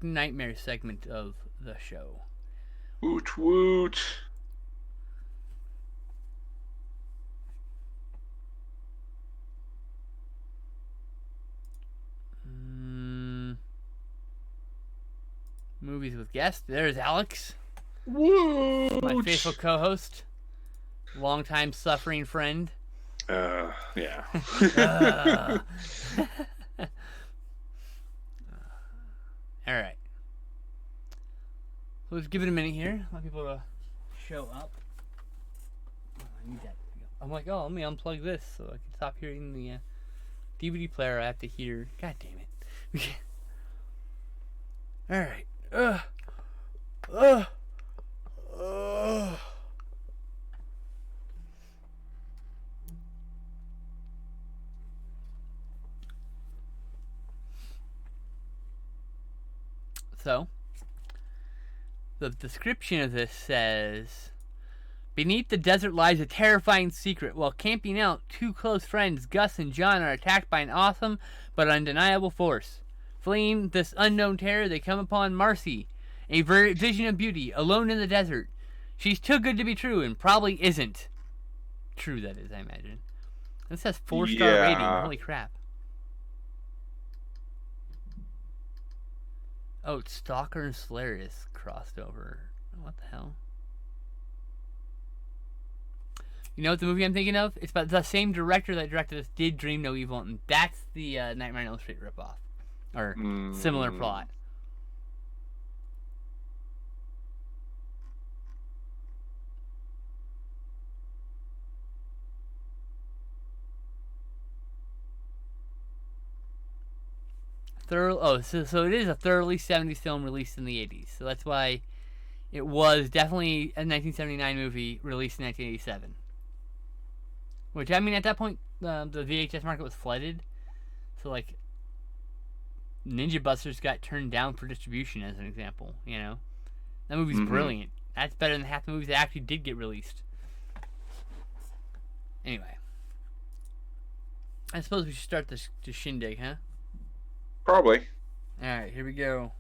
Project Nightmare segment of the show. Woot woot. Movies with guests. There's Alex. Woot. My faithful co-host. Longtime suffering friend. Yeah. All right. Let's give it a minute here. Let people show up. Oh, I need that. I'm like, oh, let me unplug this so I can stop hearing the DVD player. I have to hear. God damn it. All right. So, the description of this says, beneath the desert lies a terrifying secret. While camping out, two close friends, Gus and John, are attacked by an awesome but undeniable force. Fleeing this unknown terror, they come upon Marcy, a vision of beauty, alone in the desert. She's too good to be true, and probably isn't. True, that is, I imagine. This has 4-star rating. Holy crap. Oh, it's Stalker and Solaris crossed over. What the hell? You know what the movie I'm thinking of? It's about the same director that directed this did Dream No Evil, and that's the Nightmare on Elm Street ripoff. Or similar plot. So it is a thoroughly 70s film released in the 80s. So that's why it was definitely a 1979 movie released in 1987. Which, I mean, at that point, the VHS market was flooded. So, like, Ninja Busters got turned down for distribution, as an example, you know? That movie's brilliant. That's better than half the movies that actually did get released. Anyway. I suppose we should start this shindig, huh? Probably. Alright, here we go.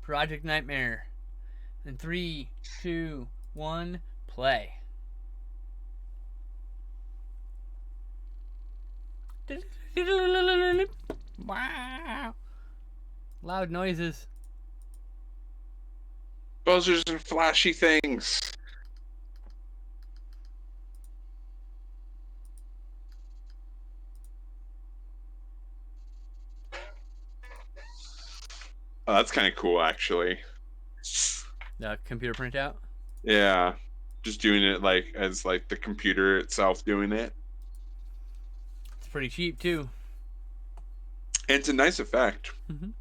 Project Nightmare. In 3, 2, 1, play. Wow. Loud noises. Buzzers and flashy things. Oh, that's kind of cool, actually. The computer printout? Yeah. Just doing it like as like the computer itself doing it. It's pretty cheap too. And it's a nice effect. I'm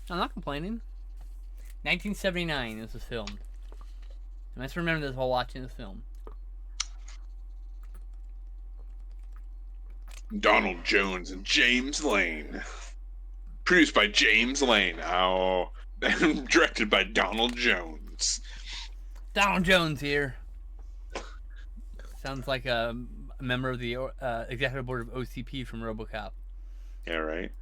not complaining. 1979 this was filmed. And let's remember this while watching this film. Donald Jones and James Lane. Produced by James Lane. Oh, directed by Donald Jones. Donald Jones here. Sounds like a member of the executive board of OCP from RoboCop. Yeah, right.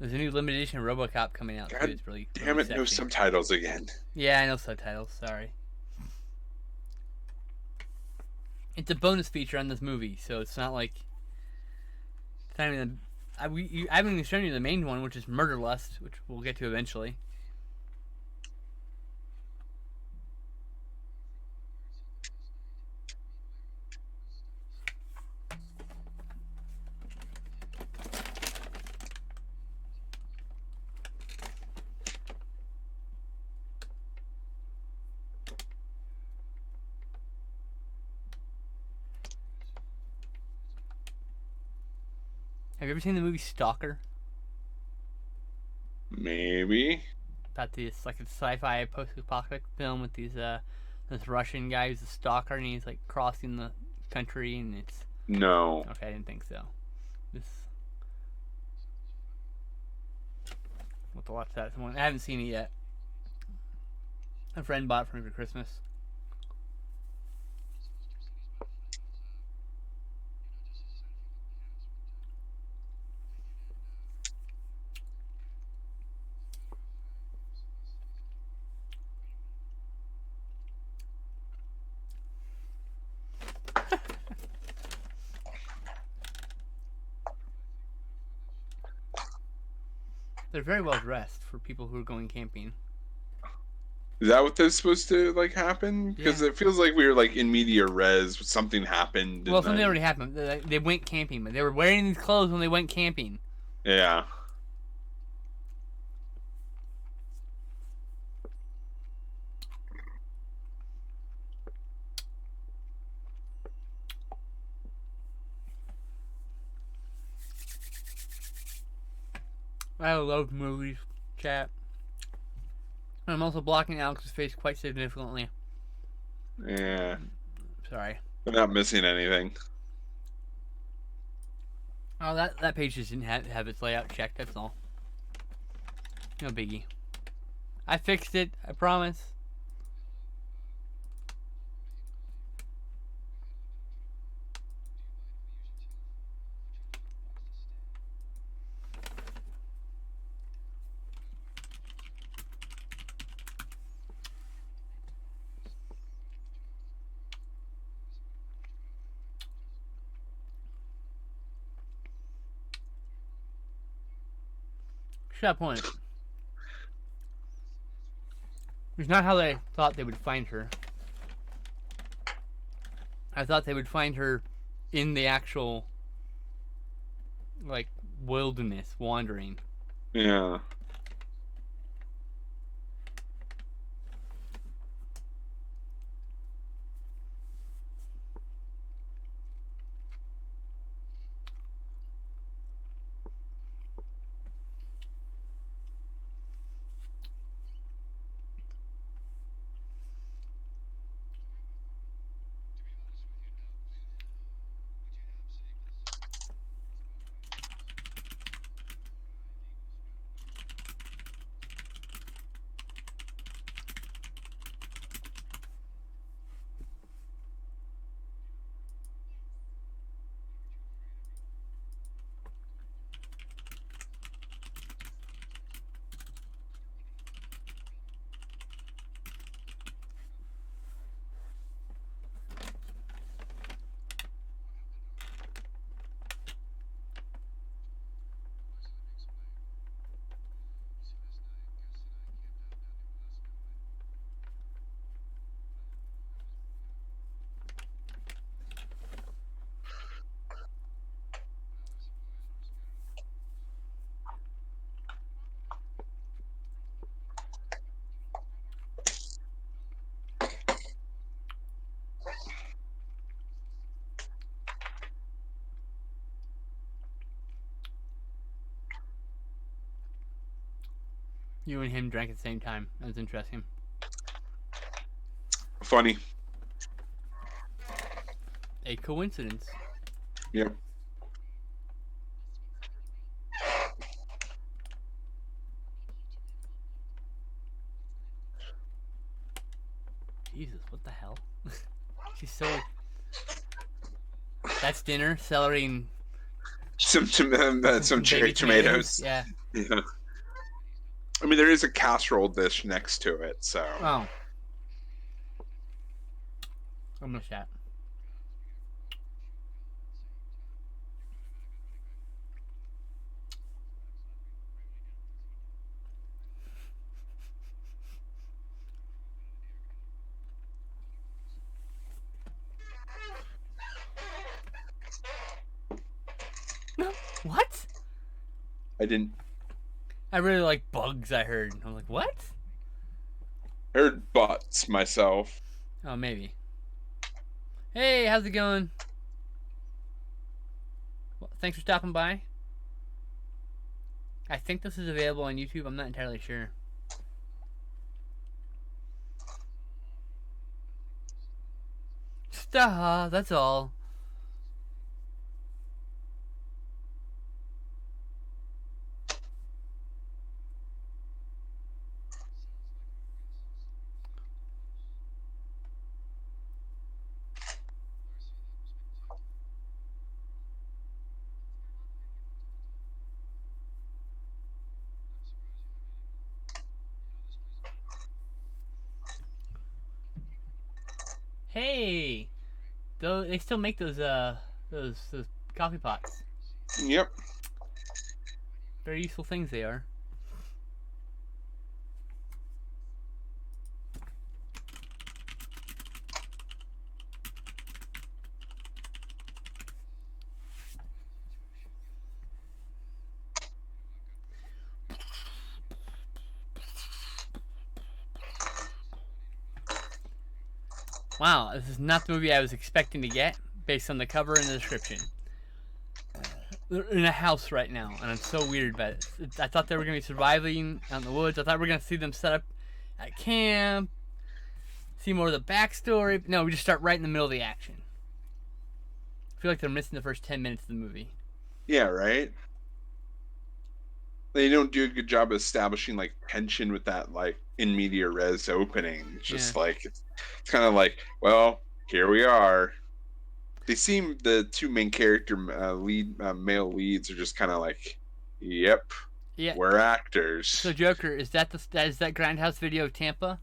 There's a new limited edition of RoboCop coming out too. It's really damn it, no subtitles again. Yeah, I know subtitles. Sorry. It's a bonus feature on this movie, so it's not like. It's not even I haven't even shown you the main one, which is Murder Lust, which we'll get to eventually. Have you ever seen the movie Stalker? Maybe. About this, like, a sci-fi post-apocalyptic film with these this Russian guy who's a stalker and he's like crossing the country and it's. No. Okay, I didn't think so. This. We'll have to watch that. I haven't seen it yet. A friend bought it for me for Christmas. They're very well dressed for people who are going camping. Is that what that's supposed to like happen? Because Yeah. it feels like we were like in media res. Something happened. Well, And something then, already happened. They went camping, but they were wearing these clothes when they went camping. yeah. I love movies, chat. I'm also blocking Alex's face quite significantly. Yeah. Sorry. I'm not missing anything. Oh, that page just didn't have its layout checked. That's all. No biggie. I fixed it. I promise. That point. It's not how they thought they would find her. I thought they would find her in the actual, like, wilderness wandering. Yeah. You and him drank at the same time. That was interesting. Funny. A coincidence. Yep. Jesus, what the hell? She's so... That's dinner, celery and... Some cherry baby tomatoes. Yeah. Yeah. I mean, there is a casserole dish next to it, so. Oh. I missed that. What? I didn't. I really like bugs, I heard. I'm like, what? I heard butts myself. Oh, maybe. Hey, how's it going? Well, thanks for stopping by. I think this is available on YouTube. I'm not entirely sure. Stop, that's all. Hey, though they still make those coffee pots. Yep. Very useful things they are. Wow, this is not the movie I was expecting to get based on the cover and the description. They're in a house right now, and I'm so weird by it. I thought they were going to be surviving out in the woods. I thought we were going to see them set up at camp, see more of the backstory. No, we just start right in the middle of the action. I feel like they're missing the first 10 minutes of the movie. Yeah, right? They don't do a good job of establishing like tension with that like in media res opening. It's just like it's kind of like, well, here we are. They seem the two main character male leads are just kind of like, yep, we're actors. So Joker, is that that Grindhouse Video Tampa?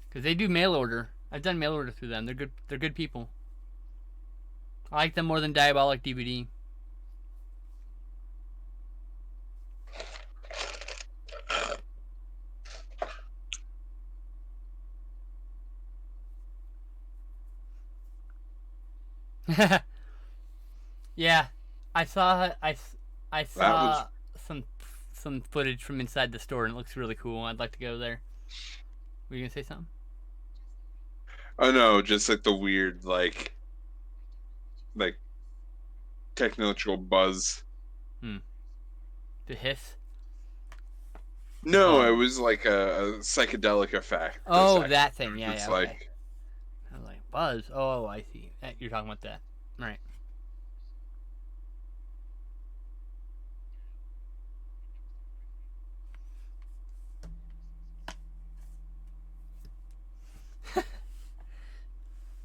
Because they do mail order. I've done mail order through them. They're good. They're good people. I like them more than Diabolic DVD. Yeah, I saw some footage from inside the store and it looks really cool. I'd like to go there. Were you gonna say something? Oh no, just like the weird like technological buzz. The hiss. No, it was like a psychedelic effect. Oh, that thing. Yeah, it's yeah. Okay. Like, I was like, buzz. Oh, I see. You're talking about that, right?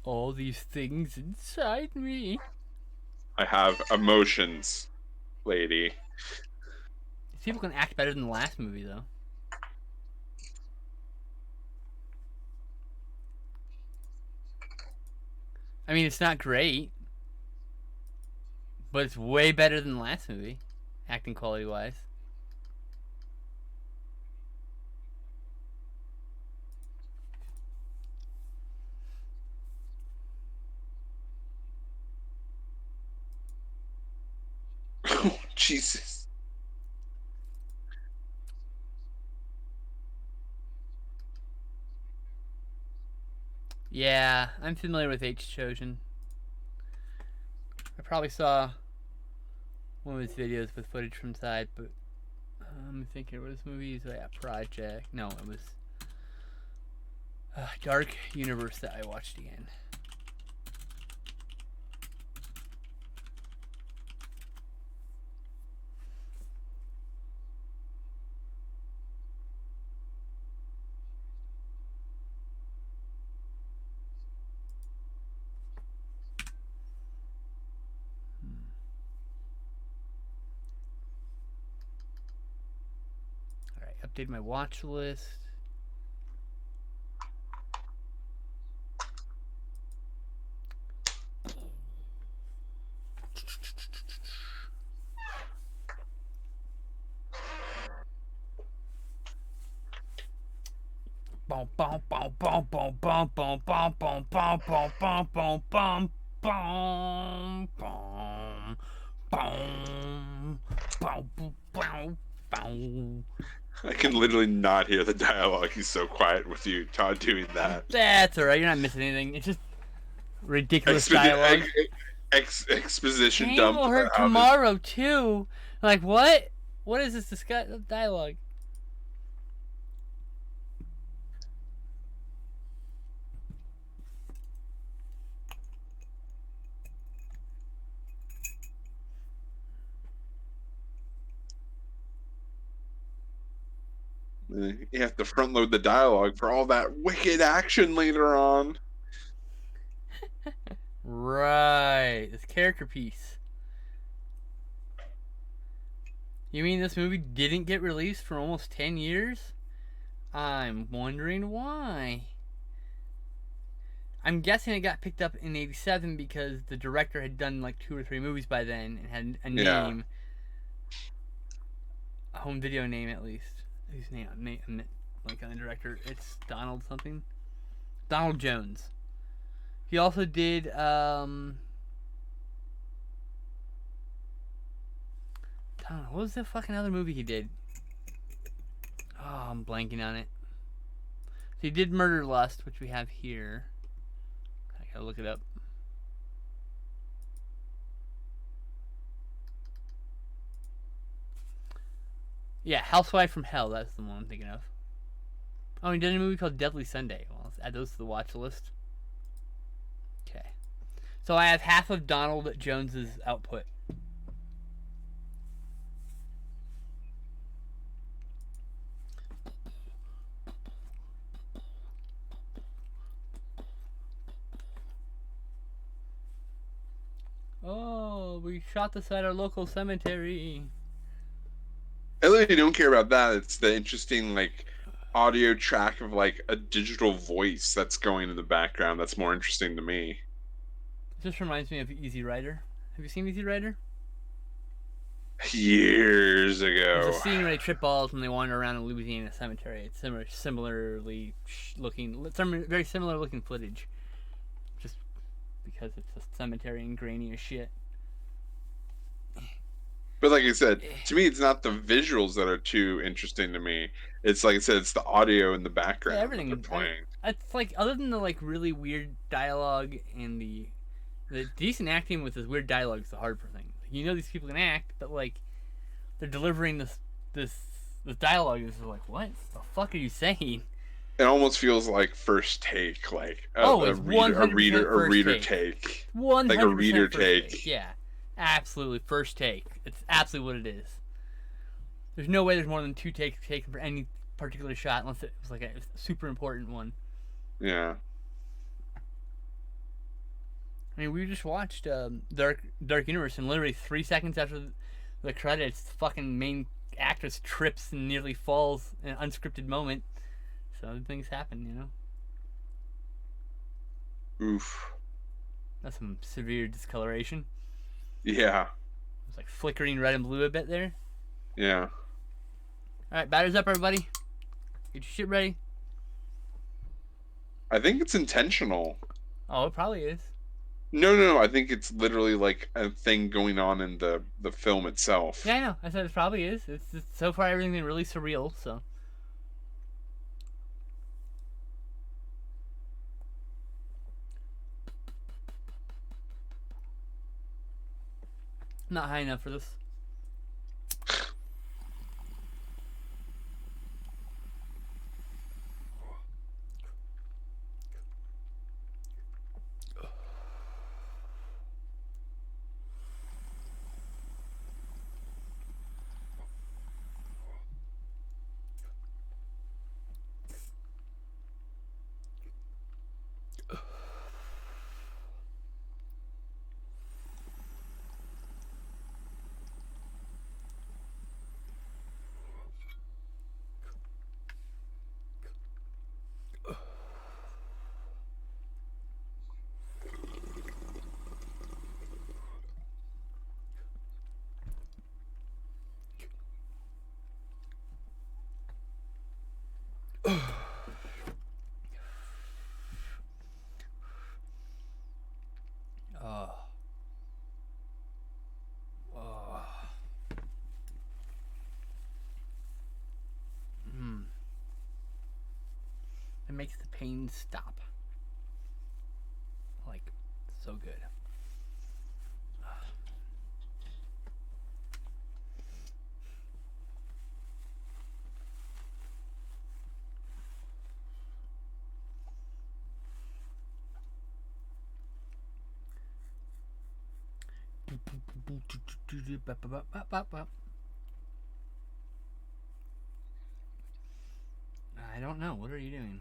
All these things inside me. I have emotions, lady. These people can act better than the last movie, though. I mean, it's not great, but it's way better than the last movie, acting quality-wise. Oh, Jesus. Yeah, I'm familiar with H. Chosen. I probably saw one of his videos with footage from inside, but I'm thinking what his movies. Oh, yeah, Project. No, it was Dark Universe that I watched again. Update my watch list. Boom, boom, boom, boom, boom, boom, boom, boom, boom, boom, boom, boom, boom, boom, boom, boom, boom, boom, boom, boom. I can literally not hear the dialogue. He's so quiet with you, Todd, doing that. That's alright. You're not missing anything. It's just ridiculous dialogue. Exposition Pain dump. will hurt tomorrow too. Like what? What is this dialogue? You have to front load the dialogue for all that wicked action later on. Right. This character piece. You mean this movie didn't get released for almost 10 years? I'm wondering why. I'm guessing it got picked up in 87 because the director had done like 2 or 3 movies by then and had a name. A home video name at least. His name, like on the director, it's Donald something. Donald Jones. He also did what was the fucking other movie he did? Oh, I'm blanking on it. So he did Murder Lust, which we have here. gotta look it up. Yeah, Housewife from Hell. That's the one I'm thinking of. Oh, he did a movie called Deadly Sunday. Well, let's add those to the watch list. Okay. So I have half of Donald Jones's output. Oh, we shot this at our local cemetery. I really don't care about that. It's the interesting like audio track of like a digital voice that's going in the background that's more interesting to me. This reminds me of Easy Rider. Have you seen Easy Rider? Years There's a ago. scene where they trip balls when they wander around a Louisiana cemetery. It's similarly looking, very similar looking footage. Just because it's a cemetery and grainy as shit. But like I said, to me, it's not the visuals that are too interesting to me. It's like I said, it's the audio in the background Everything. that they're playing. It's like, other than the like really weird dialogue and the decent acting with this weird dialogue is the hard thing. You know these people can act, but like they're delivering this dialogue is like, what the fuck are you saying? It almost feels like first take, like it's 100% reader take, 100% like a reader first take. Yeah, absolutely first take. It's absolutely what it is. There's no way there's more than 2 takes taken for any particular shot unless it was like a super important one. Yeah. I mean, we just watched Dark Universe, and literally 3 seconds after the credits, the fucking main actress trips and nearly falls in an unscripted moment. So things happen, you know. Oof. That's some severe discoloration. Yeah. It's like flickering red and blue a bit there. Yeah. All right, batter's up, everybody. Get your shit ready. I think it's intentional. Oh, it probably is. No. I think it's literally like a thing going on in the film itself. Yeah, I know. I said it probably is. It's just, so far everything's been really surreal. So. Not high enough for this. It makes the pain stop. Like, so good. I don't know. What are you doing?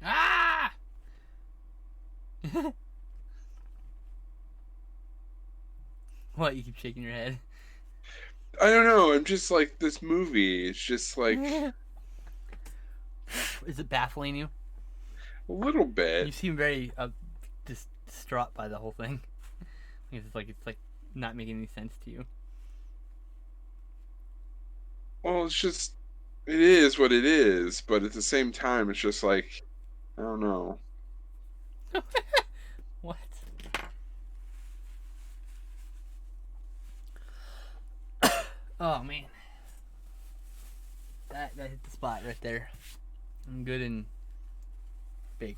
Ah! What? You keep shaking your head? I don't know. I'm just like, this movie. It's just like Is it baffling you? a little bit. You seem very distraught by the whole thing. It's like not making any sense to you. Well, it's just, it is what it is. But at the same time, it's just like, I don't know. Oh man, that hit the spot right there. I'm good and big.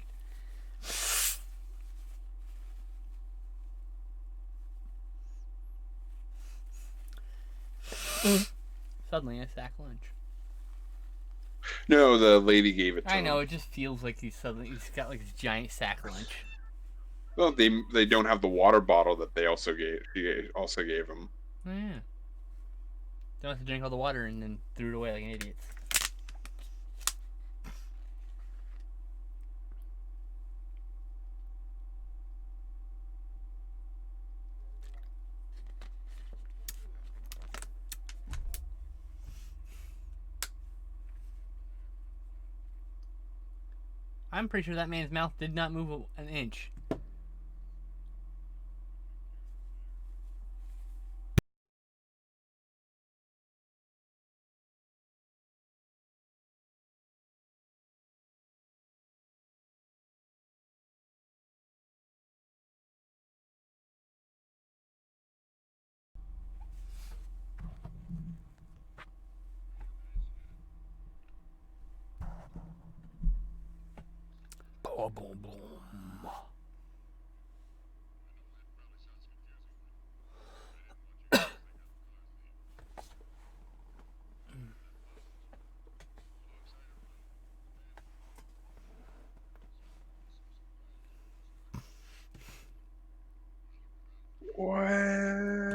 Suddenly a sack lunch. No, the lady gave it to I know, him. it just feels like he's got like this giant sack lunch. Well, they don't have the water bottle that they also gave. She also gave him. Oh, yeah. Don't have to drink all the water and then threw it away like an idiot. I'm pretty sure that man's mouth did not move an inch. Boom, boom, boom. What?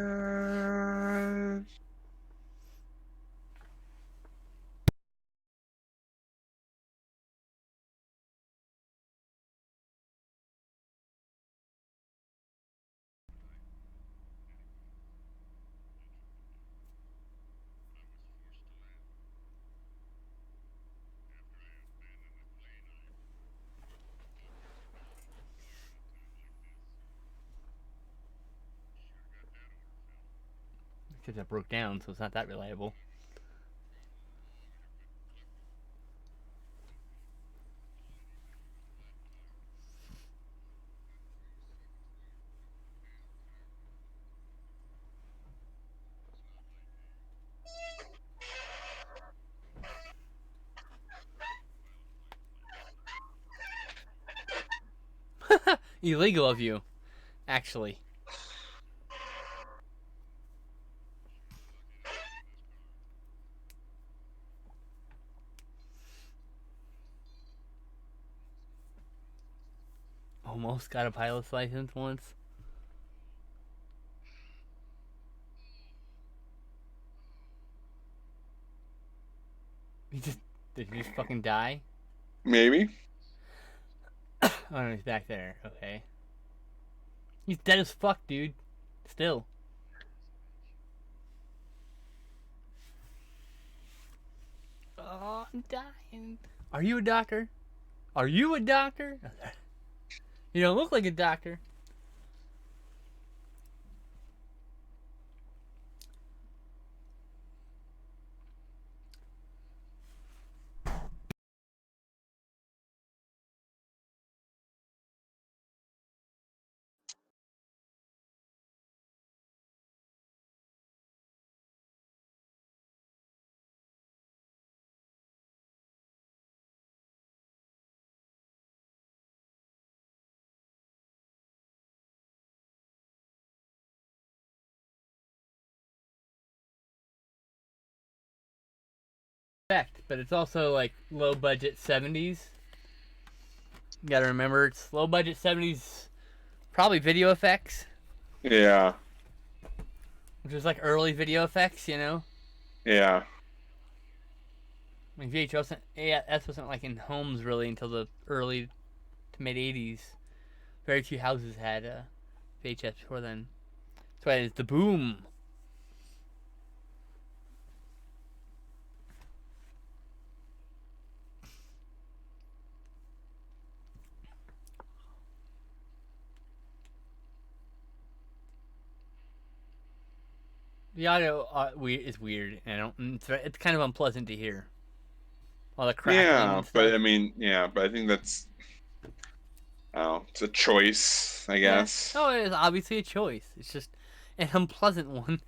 Because it broke down, so it's not that reliable. Illegal of you, actually. Almost got a pilot's license once. Did he just fucking die? Maybe. Oh no, he's back there. Okay. He's dead as fuck, dude. Still. Oh, I'm dying. Are you a doctor? Are you a doctor? You don't look like a doctor. But it's also like low budget 70s. You gotta remember it's low budget 70s, probably video effects, Yeah. which is like early video effects, you know? Yeah. I mean, VHS wasn't, AS wasn't like in homes really until the early to mid 80s. Very few houses had VHS before then. That's why it's the boom. The audio is weird, and it's kind of unpleasant to hear. All the crackling Yeah, and but stuff. I mean, yeah, but I think that's, oh, it's a choice, I Yeah. guess. Oh, it is obviously a choice. It's just an unpleasant one.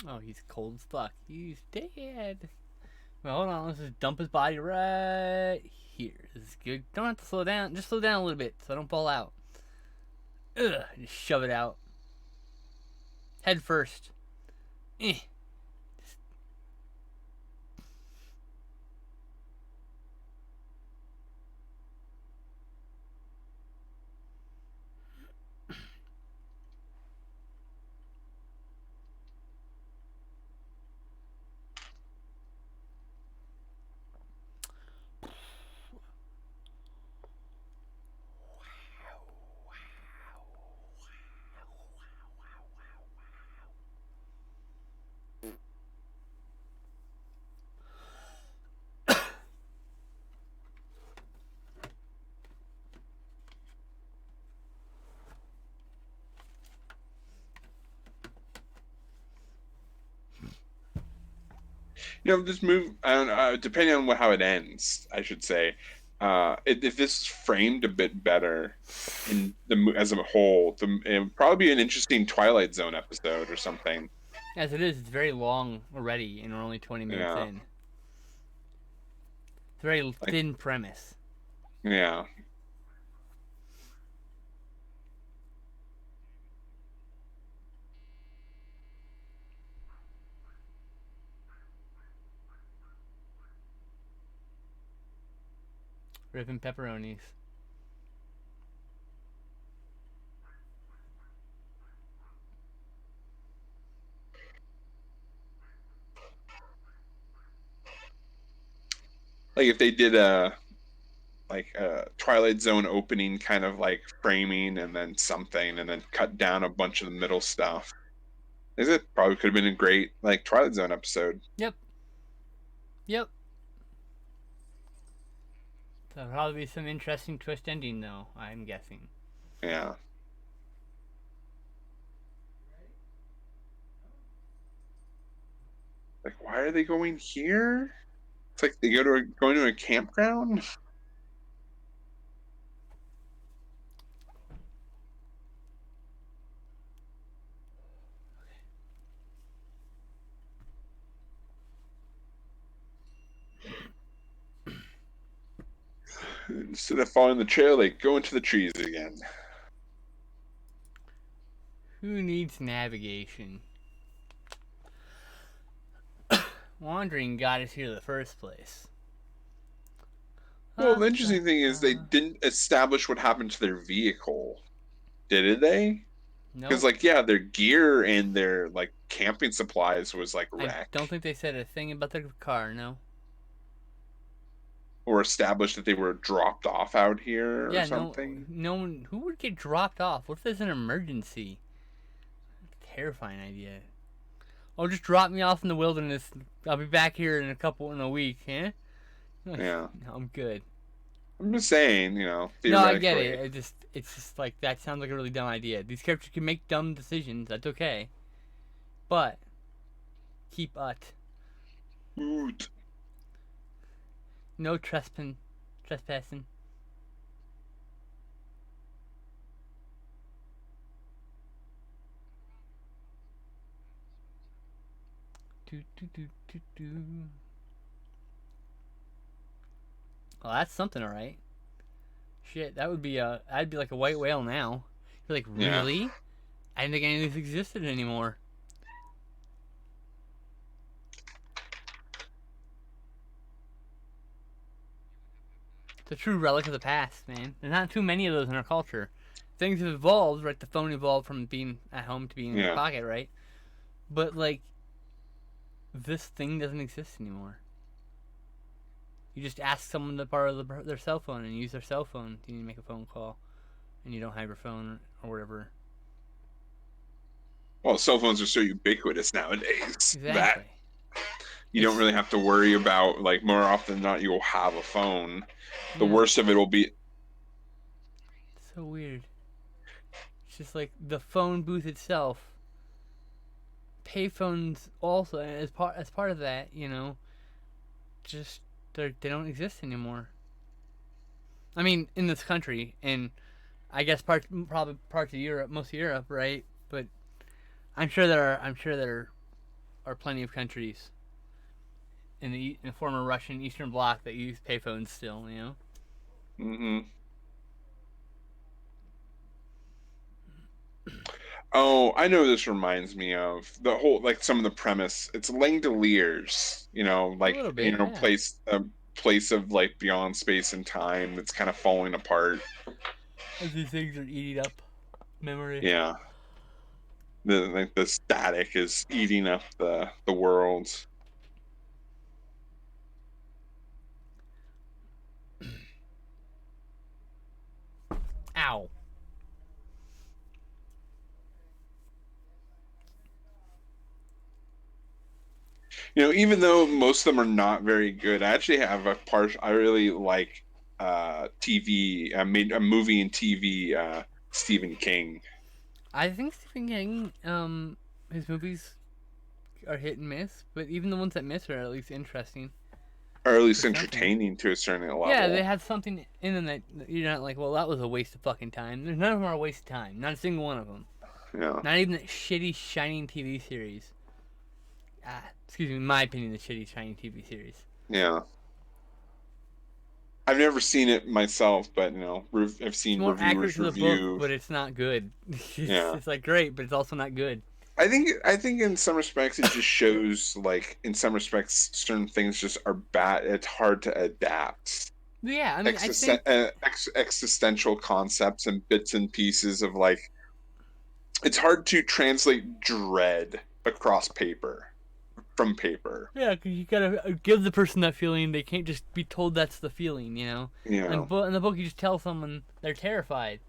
Oh, he's cold as fuck. He's dead. Well, hold on. Let's just dump his body right here. This is good. Don't have to slow down. Just slow down a little bit so I don't fall out. Ugh. Just shove it out. Head first. Eh. This move, I don't know, depending on how it ends, I should say, if this is framed a bit better in as a whole, it would probably be an interesting Twilight Zone episode or something. As it is, it's very long already, and we're only 20 minutes in. It's a very thin premise. Yeah. Ripping pepperonis. Like if they did a Twilight Zone opening kind of like framing and then something and then cut down a bunch of the middle stuff. Is it probably could have been a great like Twilight Zone episode. Yep. There'll probably be some interesting twist ending though, I'm guessing. Yeah. Like why are they going here? It's like they going to a campground. Instead of following the trail, they go into the trees again. Who needs navigation? Wandering got us here in the first place. Well, the interesting thing is they didn't establish what happened to their vehicle. Did they? No. Because, their gear and their, camping supplies was, wrecked. I don't think they said a thing about their car, no. Or established that they were dropped off out here or something. No one... Who would get dropped off? What if there's an emergency? Terrifying idea. Oh, just drop me off in the wilderness. I'll be back here in a week, huh? Yeah. No, I'm good. I'm just saying, theoretically. No, I get it. It's just like, that sounds like a really dumb idea. These characters can make dumb decisions. That's okay. But, keep ut. Oot. No trespassing. Well, that's something, alright. Shit, that'd be like a white whale now. You're like, really? Yeah. I didn't think any of these existed anymore. It's a true relic of the past, man. There's not too many of those in our culture. Things have evolved, right? The phone evolved from being at home to being in your pocket, right? But, this thing doesn't exist anymore. You just ask someone to borrow their cell phone and use their cell phone. You need to make a phone call, and you don't have your phone or whatever. Well, cell phones are so ubiquitous nowadays. Exactly. That you don't really have to worry about, more often than not, you'll have a phone. The worst of it will be... So weird. It's just like the phone booth itself. Payphones also, as part of that, just they don't exist anymore. I mean, in this country, and I guess probably parts of Europe, most of Europe, right? But I'm sure there are are plenty of countries in the former Russian Eastern Bloc that use payphones still. You know. Mm-hmm. Oh, I know this reminds me of the whole, like, some of the premise. It's Langoliers, A little bit, yeah. place of like beyond space and time that's kind of falling apart. As these things are eating up memory. Yeah, the static is eating up the world. Ow. Even though most of them are not very good, I actually have a part. I really like TV. I made a movie and TV. Stephen King. I think Stephen King, his movies are hit and miss, but even the ones that miss are at least interesting. Or at least There's something. entertaining to a certain Yeah, they level. have something in them that you're not like, well, that was a waste of fucking time. There's none of them are a waste of time. Not a single one of them. Yeah. Not even the shitty shining TV series. Excuse me, in my opinion, the shitty shining TV series. Yeah. I've never seen it myself, but I've It's seen more accurate reviewers to the book, review. but it's not good. Yeah. It's like great, but it's also not good. I think in some respects it just shows, like, in some respects certain things just are bad. It's hard to adapt. Yeah, I mean, I think Existential concepts and bits and pieces of, like, it's hard to translate dread across paper from paper. yeah, because you gotta give the person that feeling. They can't just be told that's the feeling, Yeah. In the book, you just tell someone they're terrified,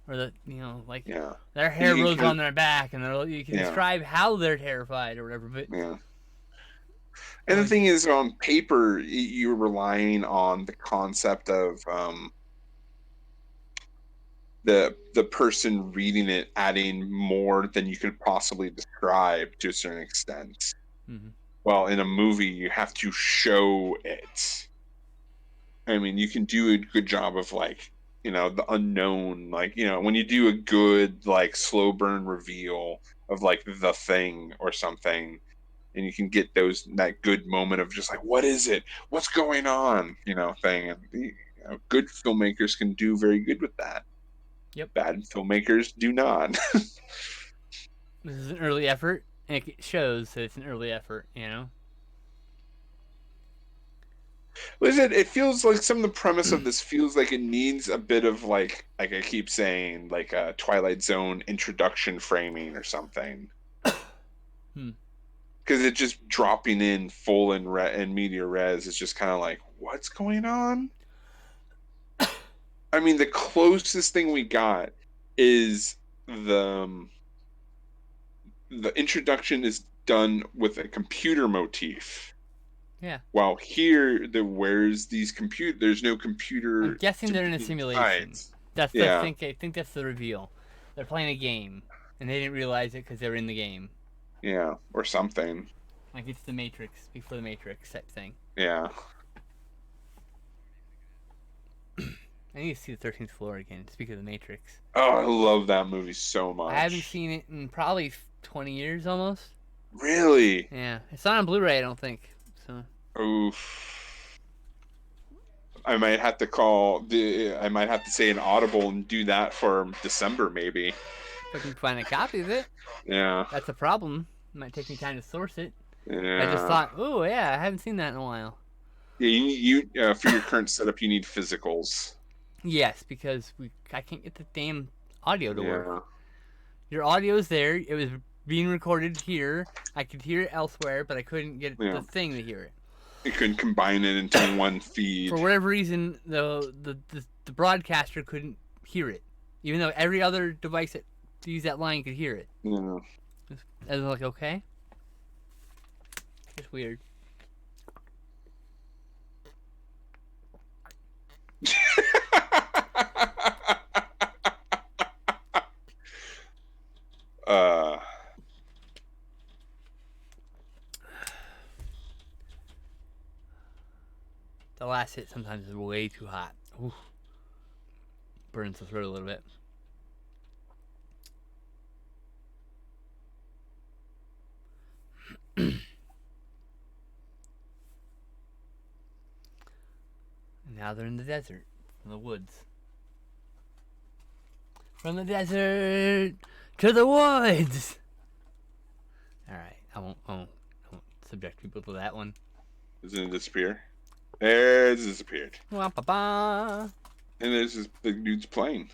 or that like Yeah. their hair You rose can- on their back, and you can Yeah. describe how they're terrified or whatever. But Yeah. And the thing is, on paper, you're relying on the concept of the person reading it adding more than you could possibly describe to a certain extent. mm-hmm. Well, in a movie, you have to show it. I mean, you can do a good job of, like, the unknown, like, when you do a good, like, slow burn reveal of, like, the thing or something, and you can get that good moment of just like, what is it? What's going on? Thing. And good filmmakers can do very good with that. Yep. Bad filmmakers do not. This is an early effort, and it shows that it's an early effort. Listen, it feels like some of the premise of this feels like it needs a bit of, like I keep saying, like a Twilight Zone introduction framing or something. Because it just dropping in full and media res is just kind of like, what's going on? I mean, the closest thing we got is the introduction is done with a computer motif. Yeah. While here, there's no computer. I'm guessing they're in a simulation. I think that's the reveal. They're playing a game, and they didn't realize it because they were in the game. Yeah, or something. Like it's the Matrix before the Matrix type thing. Yeah. I need to see the 13th Floor again. Speaking of the Matrix. Oh, I love that movie so much. I haven't seen it in probably 20 years almost. Really? Yeah, it's not on Blu-ray, I don't think. So. Oof. I might have to say an audible and do that for December, maybe. If I can find a copy of it. Yeah. That's a problem. It might take me time to source it. Yeah. I just thought, oh yeah, I haven't seen that in a while. Yeah, you for your current setup, you need physicals. Yes, because I can't get the damn audio to work. Yeah. Your audio is there. It was being recorded here. I could hear it elsewhere, but I couldn't get the thing to hear it. You couldn't combine it into one feed. For whatever reason, the broadcaster couldn't hear it, even though every other device that used that line could hear it. Yeah. I was like, okay, it's weird. The last hit sometimes is way too hot. Ooh. Burns the throat a little bit. And now they're in the desert, in the woods. From the desert to the woods. All right, I won't subject people to that one. Doesn't it disappear? There it's disappeared. Wah-ba-ba. And there's this big dude's plane.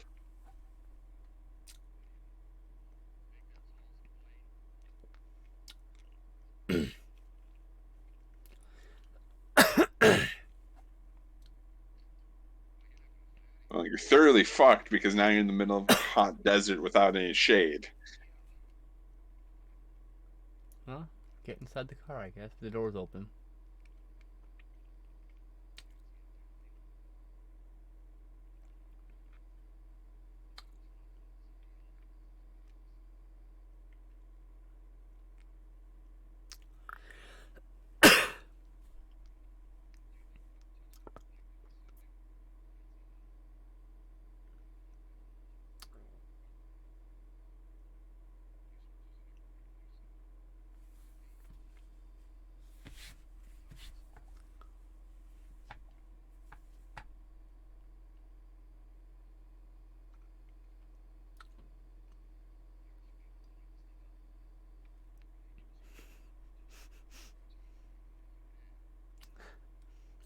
Well, you're thoroughly fucked because now you're in the middle of a hot desert without any shade. Well, get inside the car, I guess. The door's open.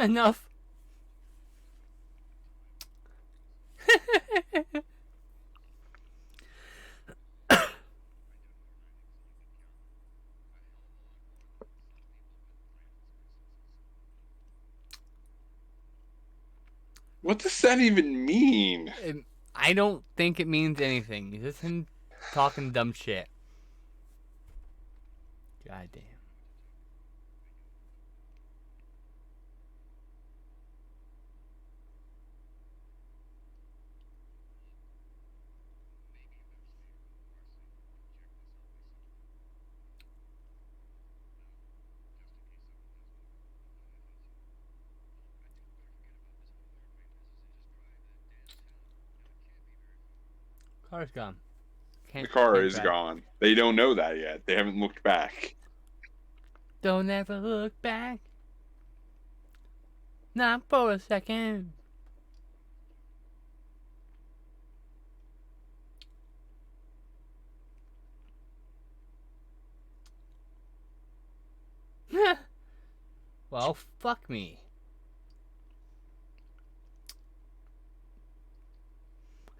Enough. What does that even mean? I don't think it means anything. It's just him talking dumb shit. God damn. Car's gone. The car can't is drive. gone. They don't know that yet. They haven't looked back. Don't ever look back. Not for a second. Well, fuck me.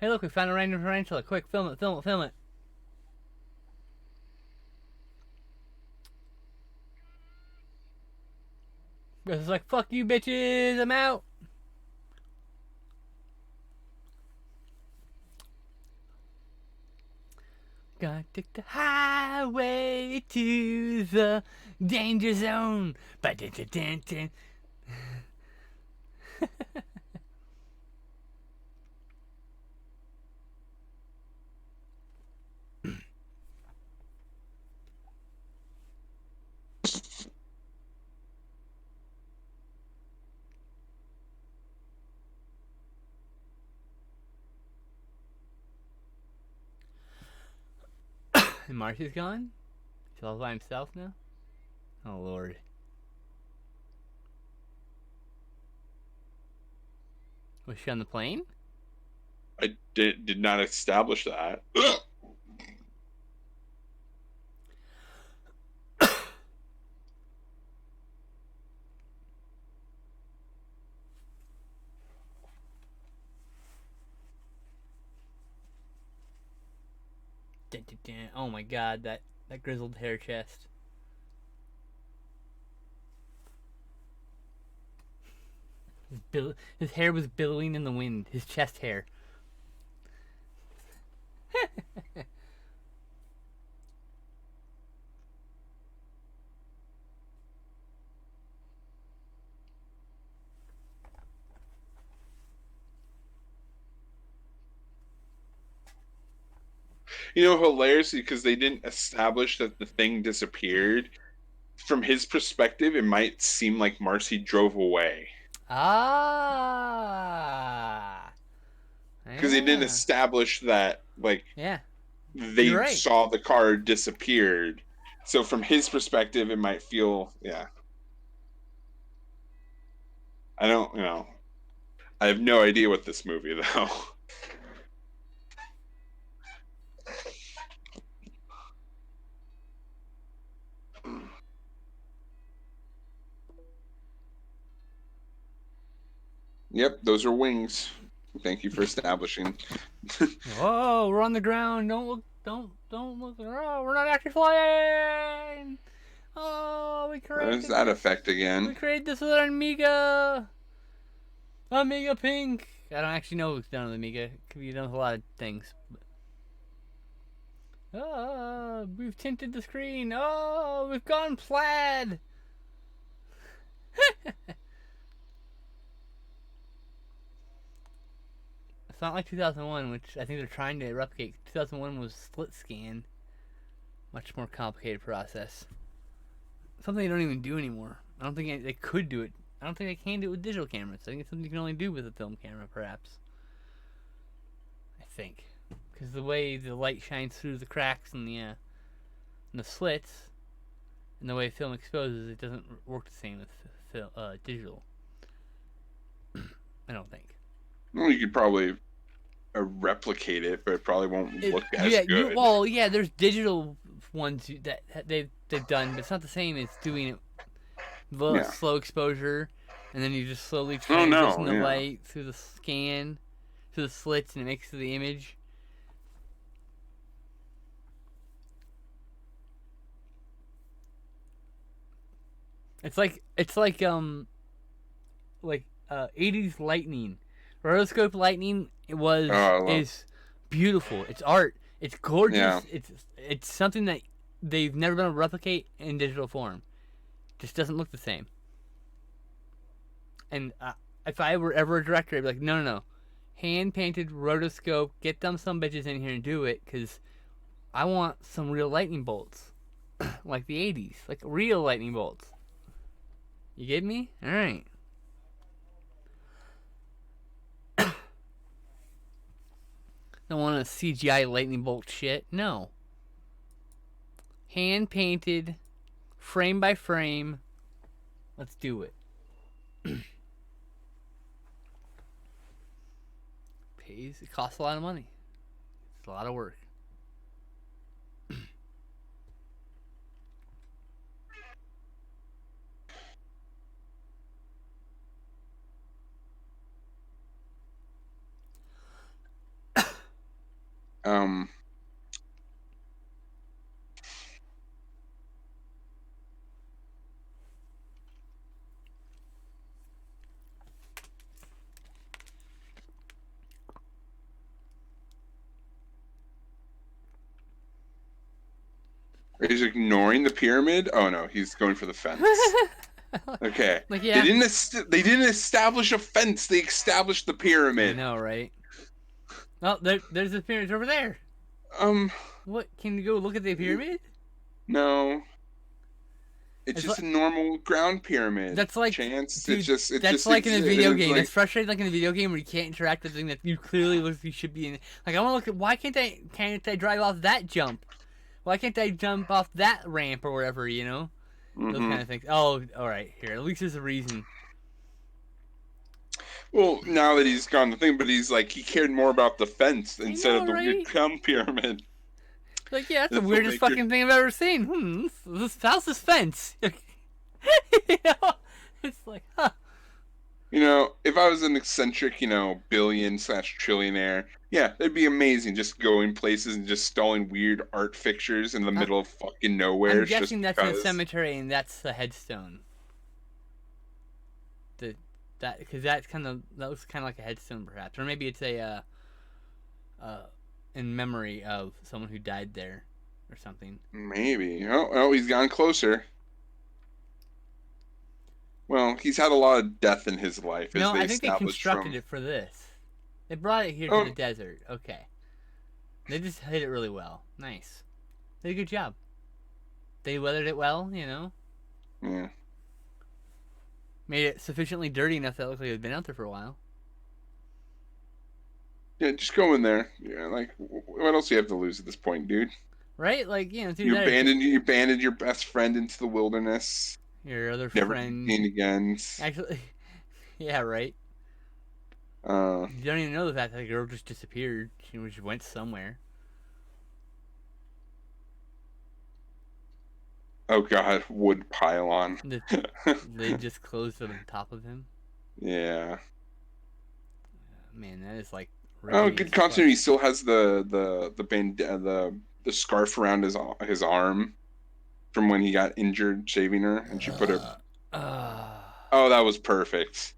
Hey, look, we found a random tarantula. Quick, film it, film it, film it. It's like, fuck you, bitches, I'm out. Gotta take the highway to the danger zone. Ba-da-da-da-da. And Marcy's gone? He's all by himself now? Oh, Lord. Was she on the plane? I did not establish that. Oh my god, that grizzled hair chest. His hair was billowing in the wind. His chest hair. You know, hilariously, because they didn't establish that the thing disappeared. From his perspective, it might seem like Marcy drove away. Ah. Because they didn't establish that, like, Yeah. they You're right. saw the car disappeared. So from his perspective, it might feel, yeah. I don't, I have no idea what this movie though. Yep, those are wings. Thank you for establishing. Whoa, we're on the ground. Don't look. Don't look. Oh, we're not actually flying. Oh, we created There's that this. effect again. We created this with our Amiga. Amiga Pink. I don't actually know who's done with Amiga. It could be done with a lot of things. Oh, we've tinted the screen. Oh, we've gone plaid. It's not like 2001, which I think they're trying to replicate. 2001 was split scan. Much more complicated process. Something they don't even do anymore. I don't think they could do it. I don't think they can do it with digital cameras. I think it's something you can only do with a film camera, perhaps. I think. Because the way the light shines through the cracks and the slits, and the way film exposes, it doesn't work the same with digital. I don't think. Well, you could probably replicate it, but it probably won't look as good. There's digital ones that they've done, but it's not the same as doing it slow exposure, and then you just slowly transition the light through the scan, through the slits, and it makes the image. It's like 80s lightning. Rotoscope lightning is beautiful. It's art. It's gorgeous. Yeah. It's something that they've never been able to replicate in digital form. It just doesn't look the same. And if I were ever a director, I'd be like, no. Hand painted rotoscope. Get them some bitches in here and do it, because I want some real lightning bolts, like the 80s, like real lightning bolts. You get me? All right. Don't want a CGI lightning bolt shit. No. Hand painted, frame by frame. Let's do it. It costs a lot of money. It's a lot of work. He's ignoring the pyramid? Oh no, he's going for the fence. Okay. Like, yeah. They didn't establish a fence. They established the pyramid. I know, right? Oh, there's the pyramid over there. What? Can you go look at the pyramid? No. It's just a normal ground pyramid. That's like chance. Dude, that's like in a video game. It's frustrating, like in a video game where you can't interact with the thing that you clearly look like you should be in. Like, I want to look at, why can't I drive off that jump? Why can't I jump off that ramp or whatever, you know? Those kind of things. Oh, all right. Here, at least there's a reason. Well, now that he's gone the thing, but he's like, he cared more about the fence instead of the weird ground pyramid. Like, yeah, that's the weirdest fucking thing I've ever seen. This house is fence. You know? It's like, huh. You know, if I was an eccentric, billion/trillionaire, yeah, that'd be amazing. Just going places and just stalling weird art fixtures in the middle of fucking nowhere. I'm guessing that's in a cemetery and that's the headstone. Because that looks kind of like a headstone, perhaps, or maybe it's in memory of someone who died there, or something. Maybe. Oh, he's gone closer. Well, he's had a lot of death in his life. No, I think they constructed it for this. They brought it here to the desert. Okay. They just hit it really well. Nice. They did a good job. They weathered it well, you know? Yeah. Made it sufficiently dirty enough that it looked like it had been out there for a while. Yeah, just go in there. Yeah, like, what else do you have to lose at this point, dude? Right? Like, you know, do You that. abandoned your best friend into the wilderness, Your other never to be friend. seen again. Actually, yeah, right. Uh, You don't even know the fact that the girl just disappeared. She just went somewhere. oh God, wood pylon. The lid just closed over the top of him. Yeah. Man, that is like Oh, rickety as good fuck. continuity. He still has the scarf around his arm from when he got injured shaving her, and she put a. Uh, Oh, that was perfect.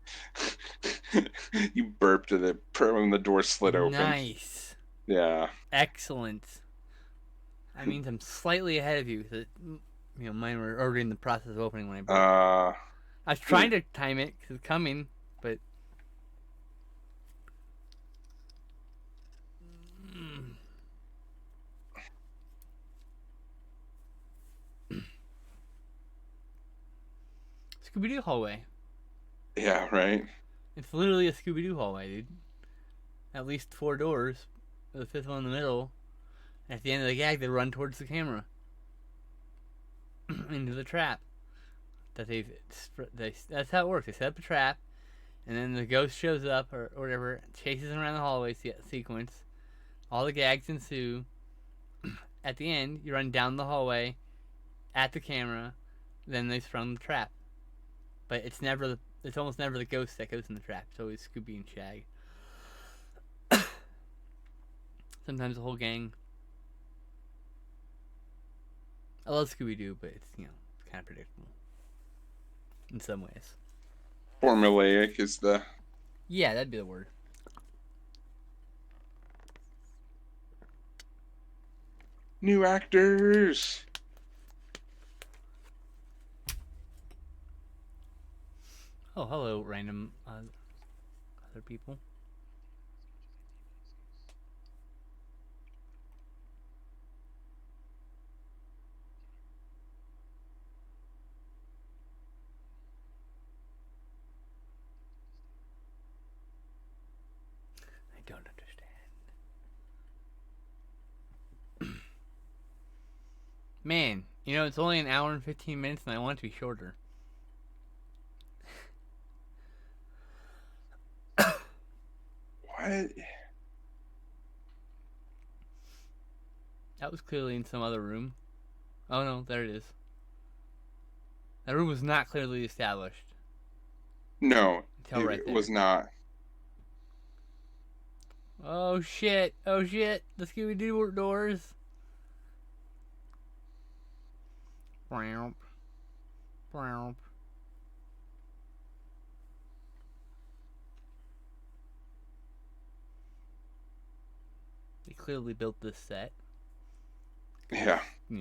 You burped when the door slid open. nice. Yeah. Excellent. That means I'm slightly ahead of you. Cause mine were already in the process of opening when I burped. Uh, I was trying to time it because it's coming, but. Scooby Doo hallway. yeah, right. It's literally a Scooby Doo hallway, dude. At least 4 doors. The fifth one in the middle. At the end of the gag, they run towards the camera into the trap that that's how it works. They set up a trap, and then the ghost shows up or whatever, chases them around the hallway sequence. All the gags ensue. At the end, you run down the hallway at the camera, then they sprung the trap. But it's almost never the ghost that goes in the trap. It's always Scooby and Shag. Sometimes the whole gang. I love Scooby Doo, but it's kind of predictable in some ways. Formulaic is the Yeah, that'd be the word. new actors. Oh, hello, random other people. I don't understand. Man, it's only an hour and 15 minutes, and I want it to be shorter. What? That was clearly in some other room. Oh no, there it is. That room was not clearly established. No, Until right it there. was not. Oh shit! Oh shit! The Scooby Doo doors. Bramp. Bramp. They clearly built this set. Yeah.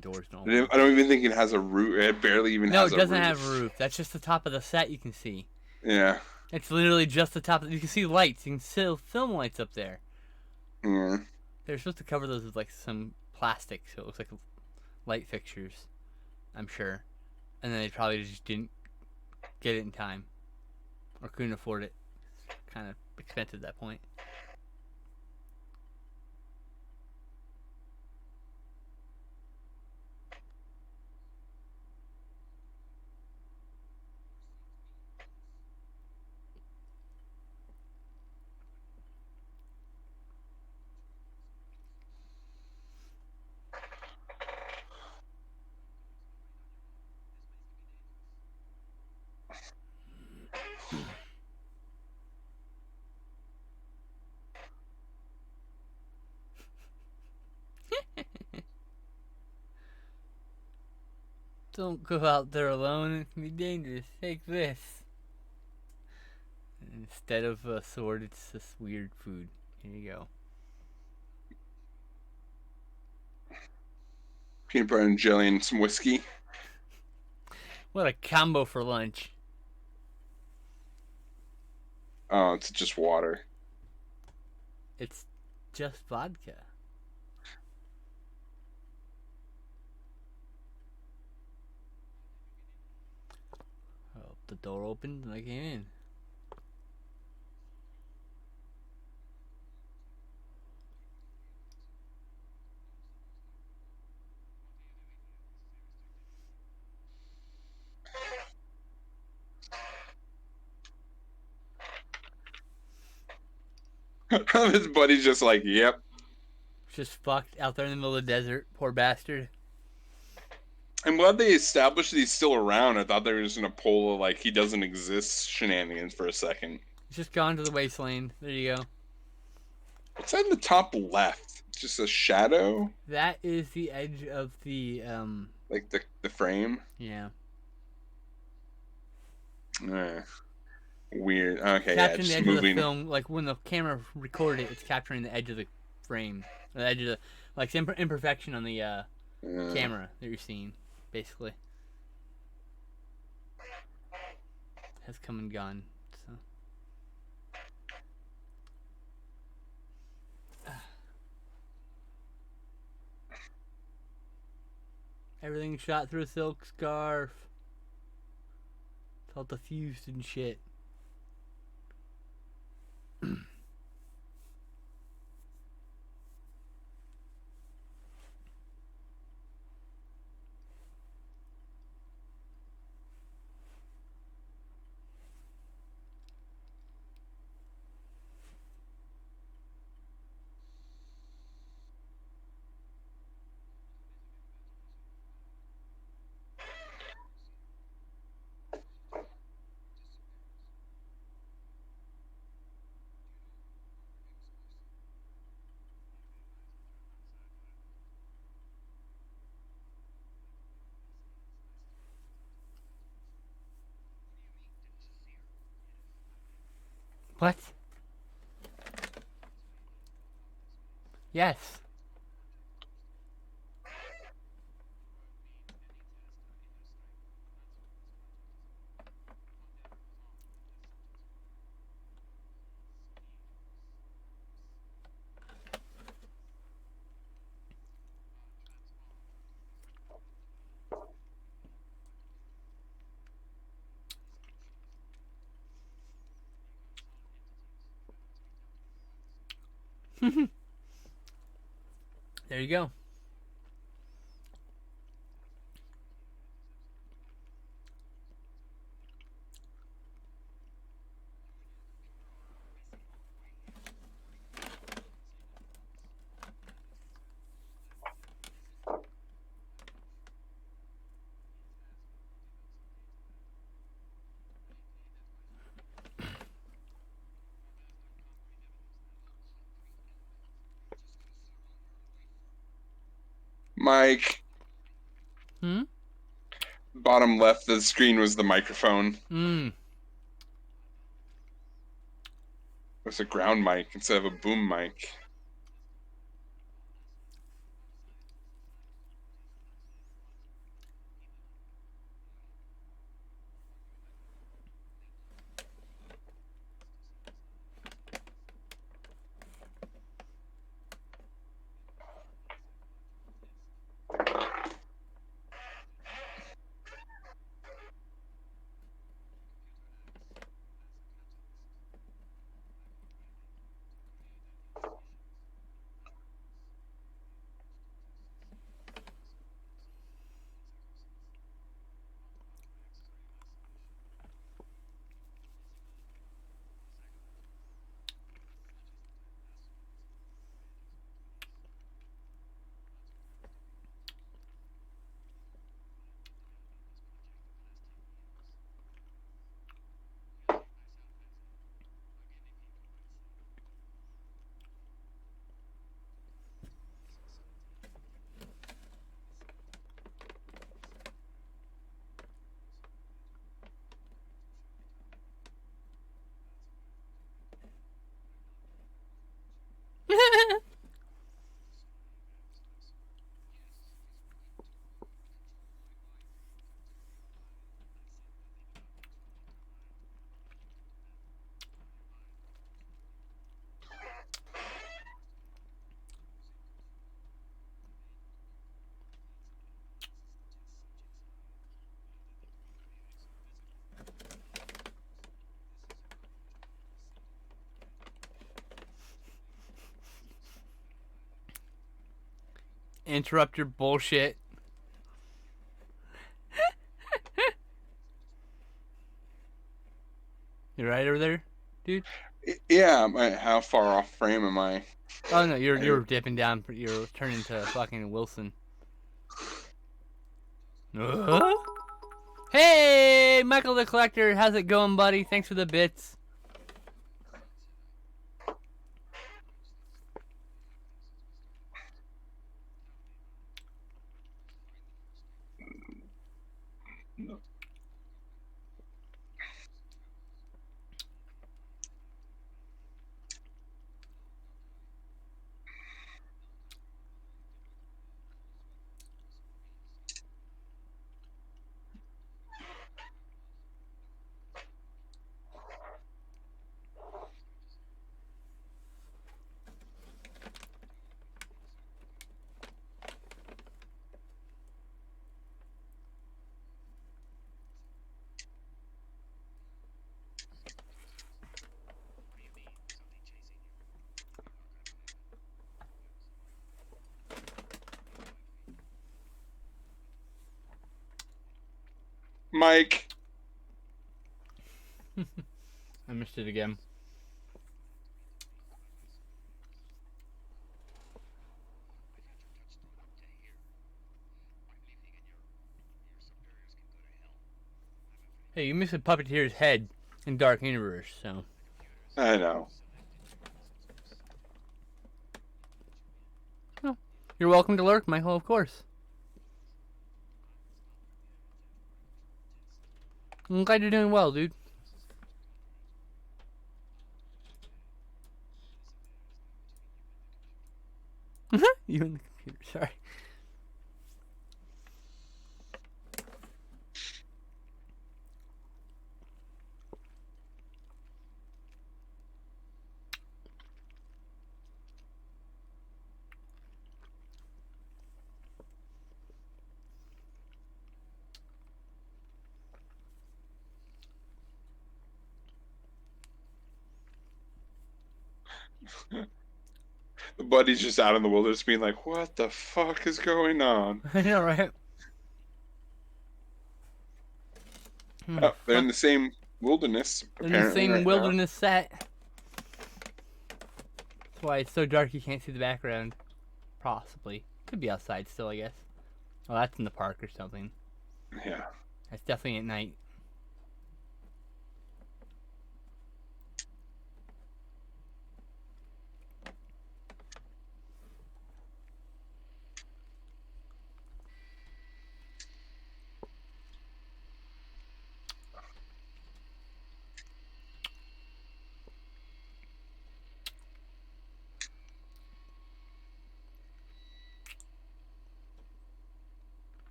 Doors don't I open. don't even think it has a roof. It barely even No, has it a doesn't roof. have a roof. That's just the top of the set you can see. Yeah. It's literally just the top. You can see lights. You can see film lights up there. Yeah. They're supposed to cover those with like some plastic, so it looks like light fixtures. I'm sure, and then they probably just didn't get it in time, or couldn't afford it. It's kind of expensive at that point. Don't go out there alone. It can be dangerous. Take this. And instead of a sword, it's this weird food. Here you go. Peanut butter and jelly and some whiskey. What a combo for lunch. Oh, it's just water. It's just vodka. Oh, the door opened and I came in. His buddy's just like, yep. Just fucked out there in the middle of the desert. Poor bastard. I'm glad they established that he's still around. I thought they were just gonna pull a, like, he doesn't exist shenanigans for a second. He's just gone to the wasteland. There you go. What's that in the top left? Just a shadow? That is the edge of the Like the frame? yeah. Weird. Okay, Capturing just the edge moving. of the film, like when the camera recorded it, it's capturing the edge of the frame, the edge of the like imperfection on the camera that you're seeing, basically. Has come and gone. So. Everything shot through a silk scarf. It's all diffused and shit. What? Yes. There you go. Mike. Hmm? Bottom left of the screen was the microphone. Hmm. It was a ground mic instead of a boom mic. Interrupt your bullshit. You right over there, dude? Yeah, how far off frame am I? Oh no, you're dipping down. You're turning to fucking Wilson. Hey, Michael the Collector, how's it going, buddy? Thanks for the bits. Mike. I missed it again. Hey, you missed a puppeteer's head in Dark Universe, so. I know. Oh, you're welcome to lurk, Michael, of course. I'm glad you're doing well, dude. You and the computer, sorry. The buddy's just out in the wilderness being like, what the fuck is going on? I know, right? Oh, they're in the same wilderness, They're in the apparently, same right wilderness set. That's why it's so dark you can't see the background. Possibly. Could be outside still, I guess. Oh, that's in the park or something. now. Yeah. That's definitely at night.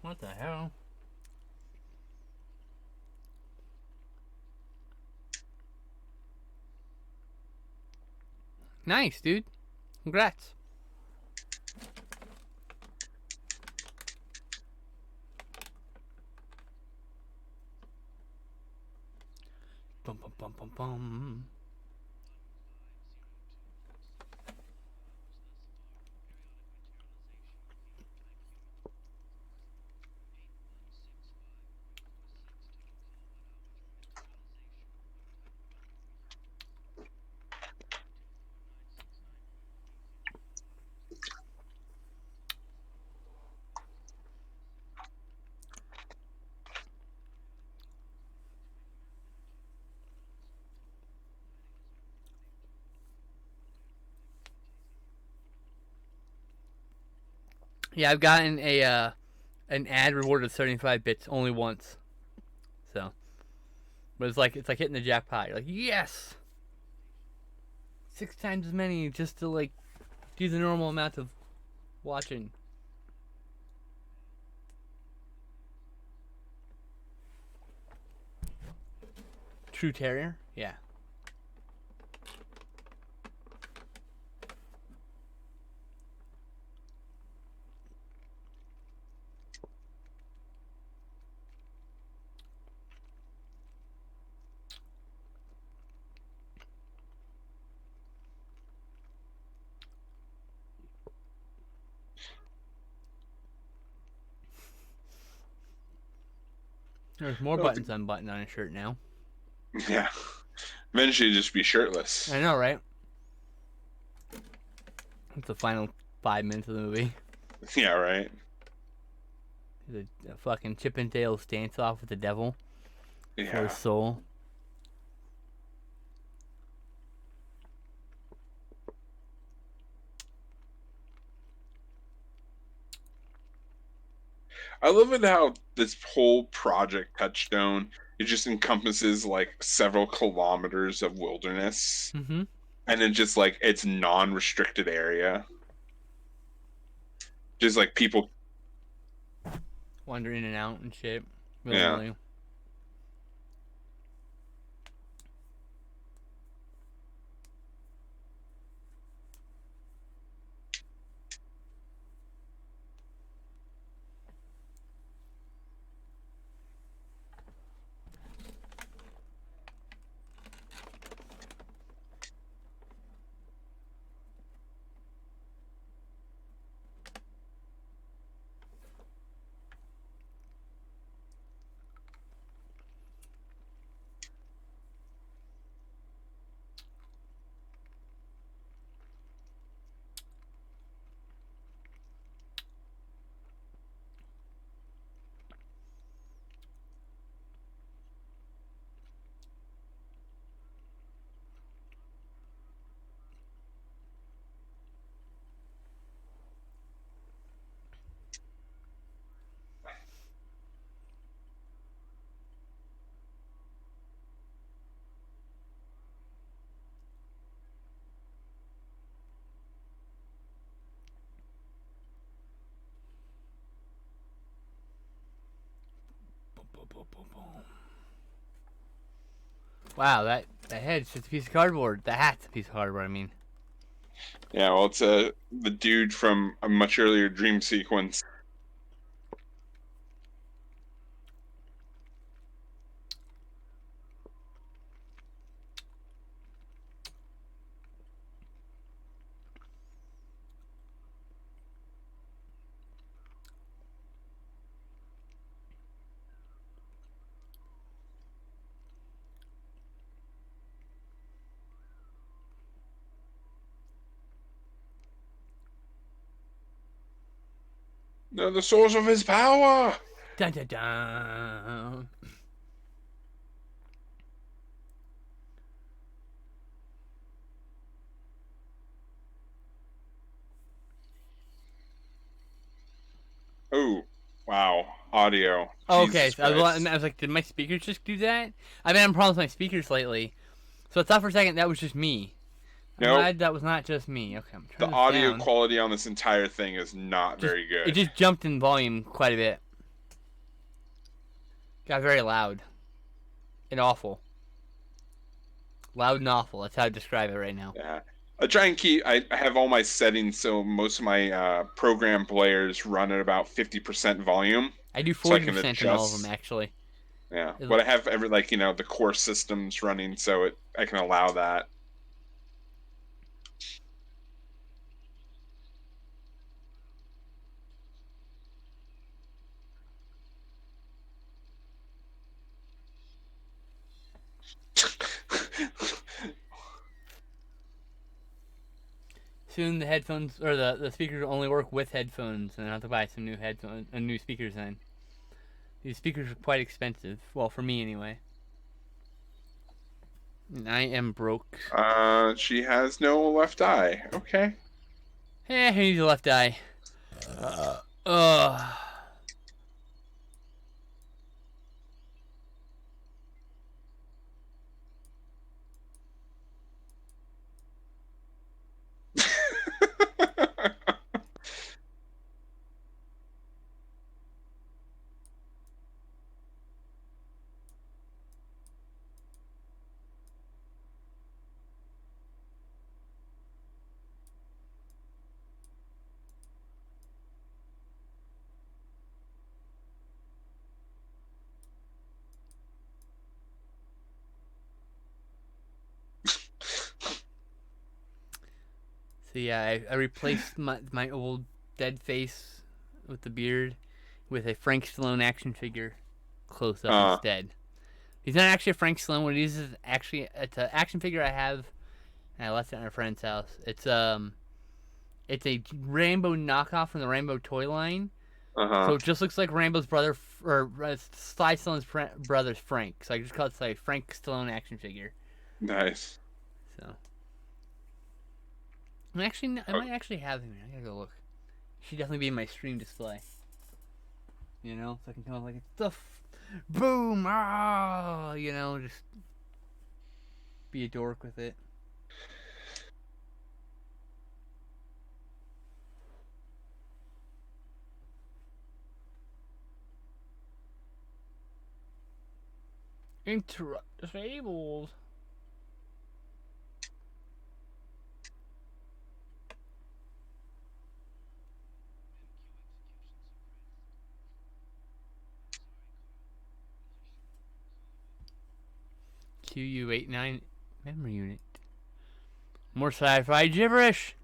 What the hell? Nice, dude. Congrats. Bum bum bum bum bum. Yeah, I've gotten an ad rewarded 75 bits only once. So, but it's like hitting the jackpot. You're like, yes, 6 times as many just to like do the normal amount of watching. True Terrier, yeah. There's more buttons unbuttoned on his shirt now. Yeah. Eventually just be shirtless. I know, right? It's the final 5 minutes of the movie. Yeah, right. The fucking Chip and Dale stance off with the devil for Yeah. his soul. I love it how this whole project Touchstone, it just encompasses like several kilometers of wilderness. Mm-hmm. And then just like it's non-restricted area. Just like people Wander in and out and shit. Yeah. Willy-nilly. Wow, that head's just a piece of cardboard. The hat's a piece of cardboard, I mean. Yeah, well, it's the dude from a much earlier dream sequence. No, the source of his power. Dun dun dun. Oh, wow. Audio. Oh, okay, Jesus so I Christ. was like, did my speakers just do that? I've been having problems with my speakers lately. So I thought for a second that was just me. I'm Nope. glad that was not just me. Okay, I'm The turning this audio down. quality on this entire thing is not Just, very it good. just jumped in volume quite a bit. Got very loud. And awful. Loud and awful. That's how I describe it right now. Yeah. I try and keep, I have all my settings so most of my program players run at about 50% volume. I do So I can 40% in all of them, adjust. actually. Yeah. But I have every, like, the core systems running so I can allow that. Soon the headphones, or the speakers will only work with headphones, and I have to buy some new headphones, new speakers then. These speakers are quite expensive. Well, for me anyway. And I am broke. She has no left eye. Okay. Who needs a left eye? Ugh. So yeah, I replaced my old dead face with the beard with a Frank Stallone action figure close up instead. He's not actually a Frank Stallone. What it is actually it's an action figure I have, and I left it at a friend's house. It's a Rambo knockoff from the Rambo toy line. So it just looks like Rambo's brother, or Sly Stallone's brother's Frank. So I just call it like Frank Stallone action figure. Nice. So I might actually have him. I gotta go look. He should definitely be in my stream display. You know, so I can tell like it's the boom, you know, just be a dork with it. Interrupt disabled. QU89 memory unit. More sci-fi gibberish.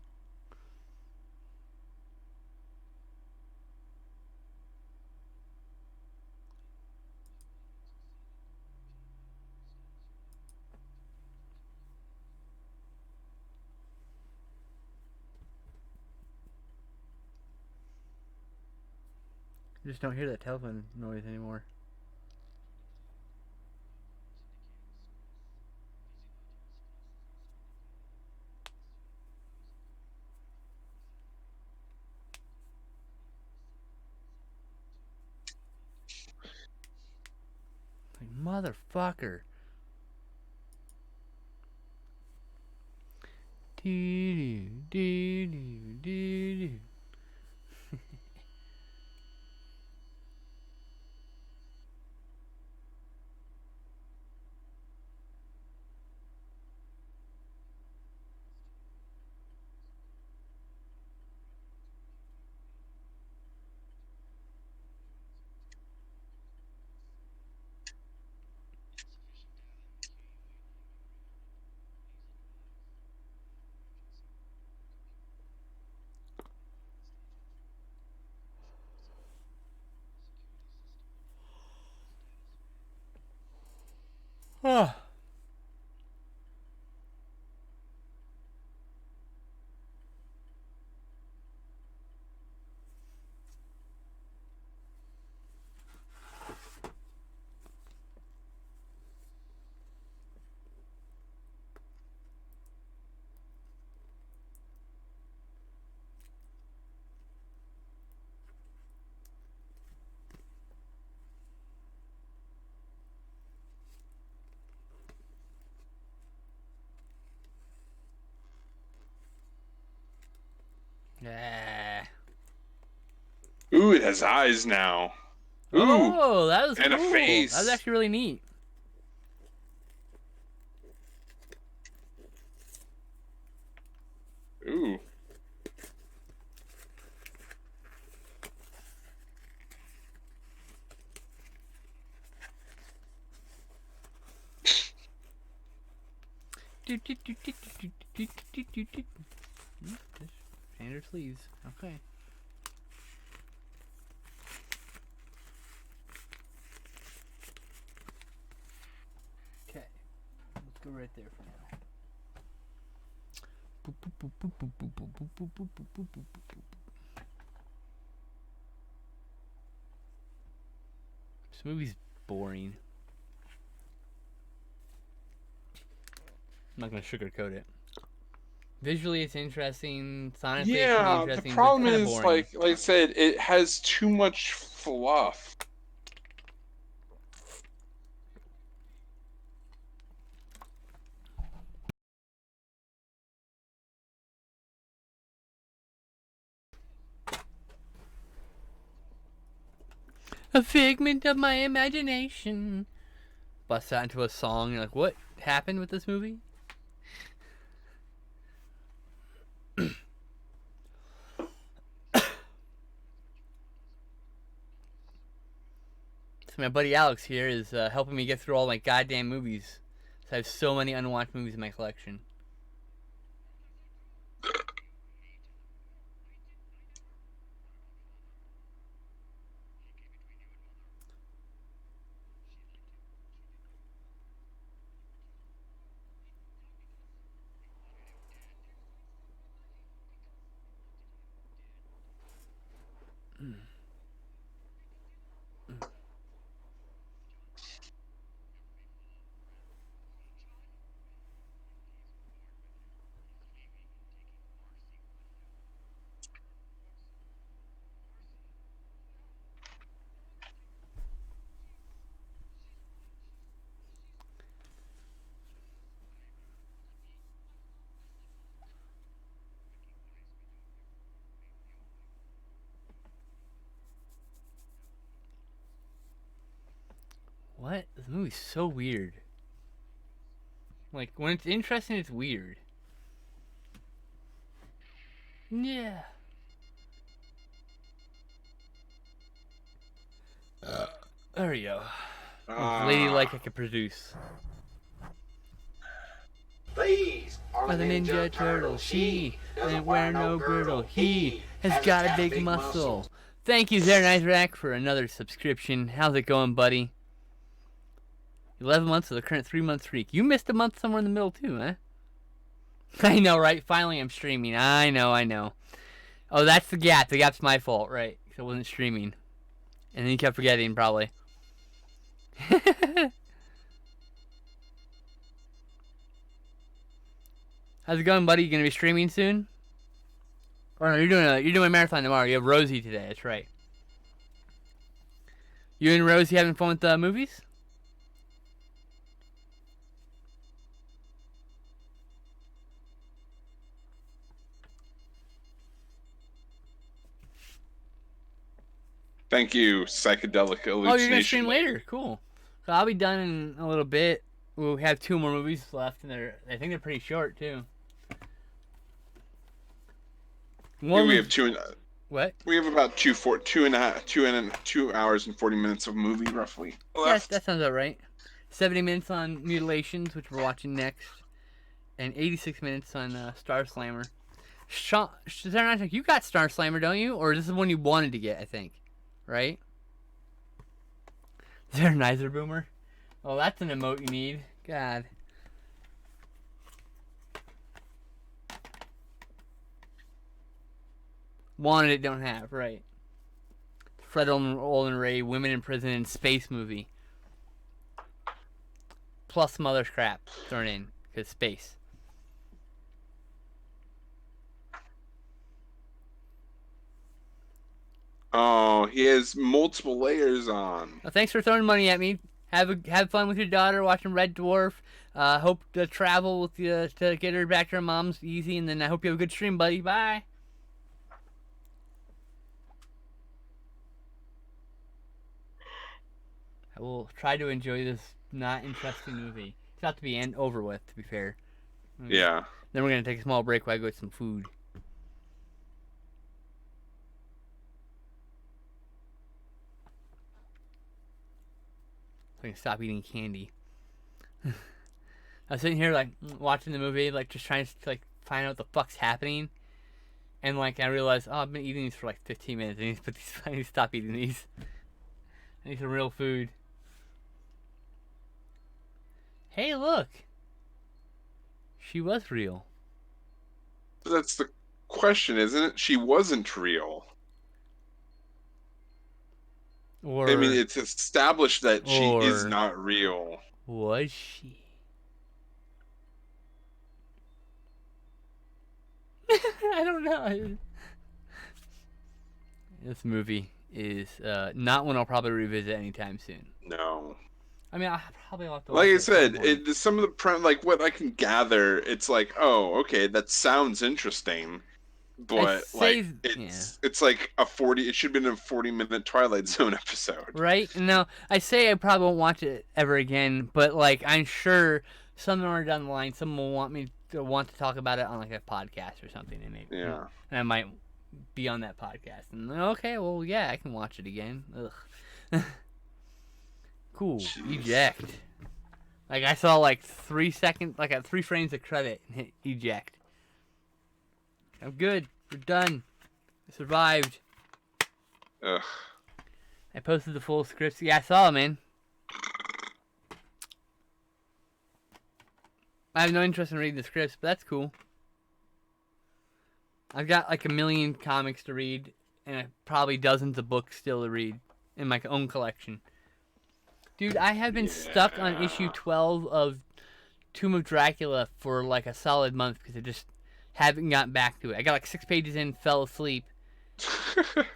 I just don't hear that telephone noise anymore. Like, motherfucker. Do do do do do. Oh. Yeah. Ooh, it has eyes now. Ooh. Oh, that was and cool. a face. That was actually really neat. Ooh. Standard sleeves. Okay. Okay. Let's go right there for now. This movie's boring. I'm not gonna sugarcoat it. Visually, it's interesting. Sonically, Yeah, it's the interesting. problem But it's is, boring. like I said, it has too much fluff. A figment of my imagination. Bust out into a song. You're like, what happened with this movie? So my buddy Alex here is helping me get through all my goddamn movies. So I have so many unwatched movies in my collection. What? This movie's so weird. Like, when it's interesting, it's weird. Yeah. There we go. Ladylike I could produce. These are the Ninja Turtles. She didn't wear no girdle. He has got a big muscle. Thank you, Zaren Isaac, for another subscription. How's it going, buddy? 11 months of the current 3-month streak. You missed a month somewhere in the middle, too, huh? I know, right? Finally, I'm streaming. I know. Oh, that's the gap. The gap's my fault, right? Because I wasn't streaming. And then you kept forgetting, probably. How's it going, buddy? You gonna be streaming soon? Or no, you're doing a marathon tomorrow. You have Rosie today. That's right. You and Rosie having fun with the movies? Thank you, psychedelic hallucination. Oh, you're gonna stream later. Cool. So I'll be done in a little bit. We'll have 2 more movies left, and I think they're pretty short too. Yeah, we have two. What? We have about 2 hours and 40 minutes of movie roughly left. Yeah, that sounds about right. 70 minutes on Mutilations, which we're watching next, and 86 minutes on Star Slammer. You got Star Slammer, don't you? Or this is one you wanted to get, I think. Right? Is there a Nizer Boomer? Oh, that's an emote you need. God. Wanted it, don't have. Right. Fred Olin Ray, Women in Prison and Space movie. Plus some other crap thrown in. Because space. Oh, he has multiple layers on. Well, thanks for throwing money at me. Have fun with your daughter watching Red Dwarf. Hope to travel with you to get her back to her mom's easy, and then I hope you have a good stream, buddy. Bye. I will try to enjoy this not interesting movie. It's about to be over with, to be fair. Yeah. Then we're gonna take a small break while I go get some food. So I can stop eating candy. I was sitting here like watching the movie, like just trying to like find out what the fuck's happening, and like I realized, oh, I've been eating these for like 15 minutes. I need to stop eating these. I need some real food. Hey, look. She was real. That's the question, isn't it? She wasn't real. Or I mean, it's established that she is not real. Was she? I don't know. This movie is not one I'll probably revisit anytime soon. No. I mean, I probably will have to. Like I said, some of the like what I can gather, it's like, oh, okay, that sounds interesting, but like it's like a 40. It should have been a 40-minute Twilight Zone episode. Right? No, I say I probably won't watch it ever again, but like I'm sure somewhere down the line, someone will want to talk about it on like a podcast or something, and maybe and I might be on that podcast. And okay, well, yeah, I can watch it again. Ugh. Cool. Jeez. Eject. Like I saw like 3 seconds, like at 3 frames of credit, and hit eject. I'm good. We're done. I survived. Ugh. I posted the full scripts. Yeah, I saw them, man. I have no interest in reading the scripts, but that's cool. I've got like 1 million comics to read, and probably dozens of books still to read in my own collection. Dude, I have been stuck on issue 12 of Tomb of Dracula for like a solid month because I just haven't gotten back to it. I got like 6 pages in, fell asleep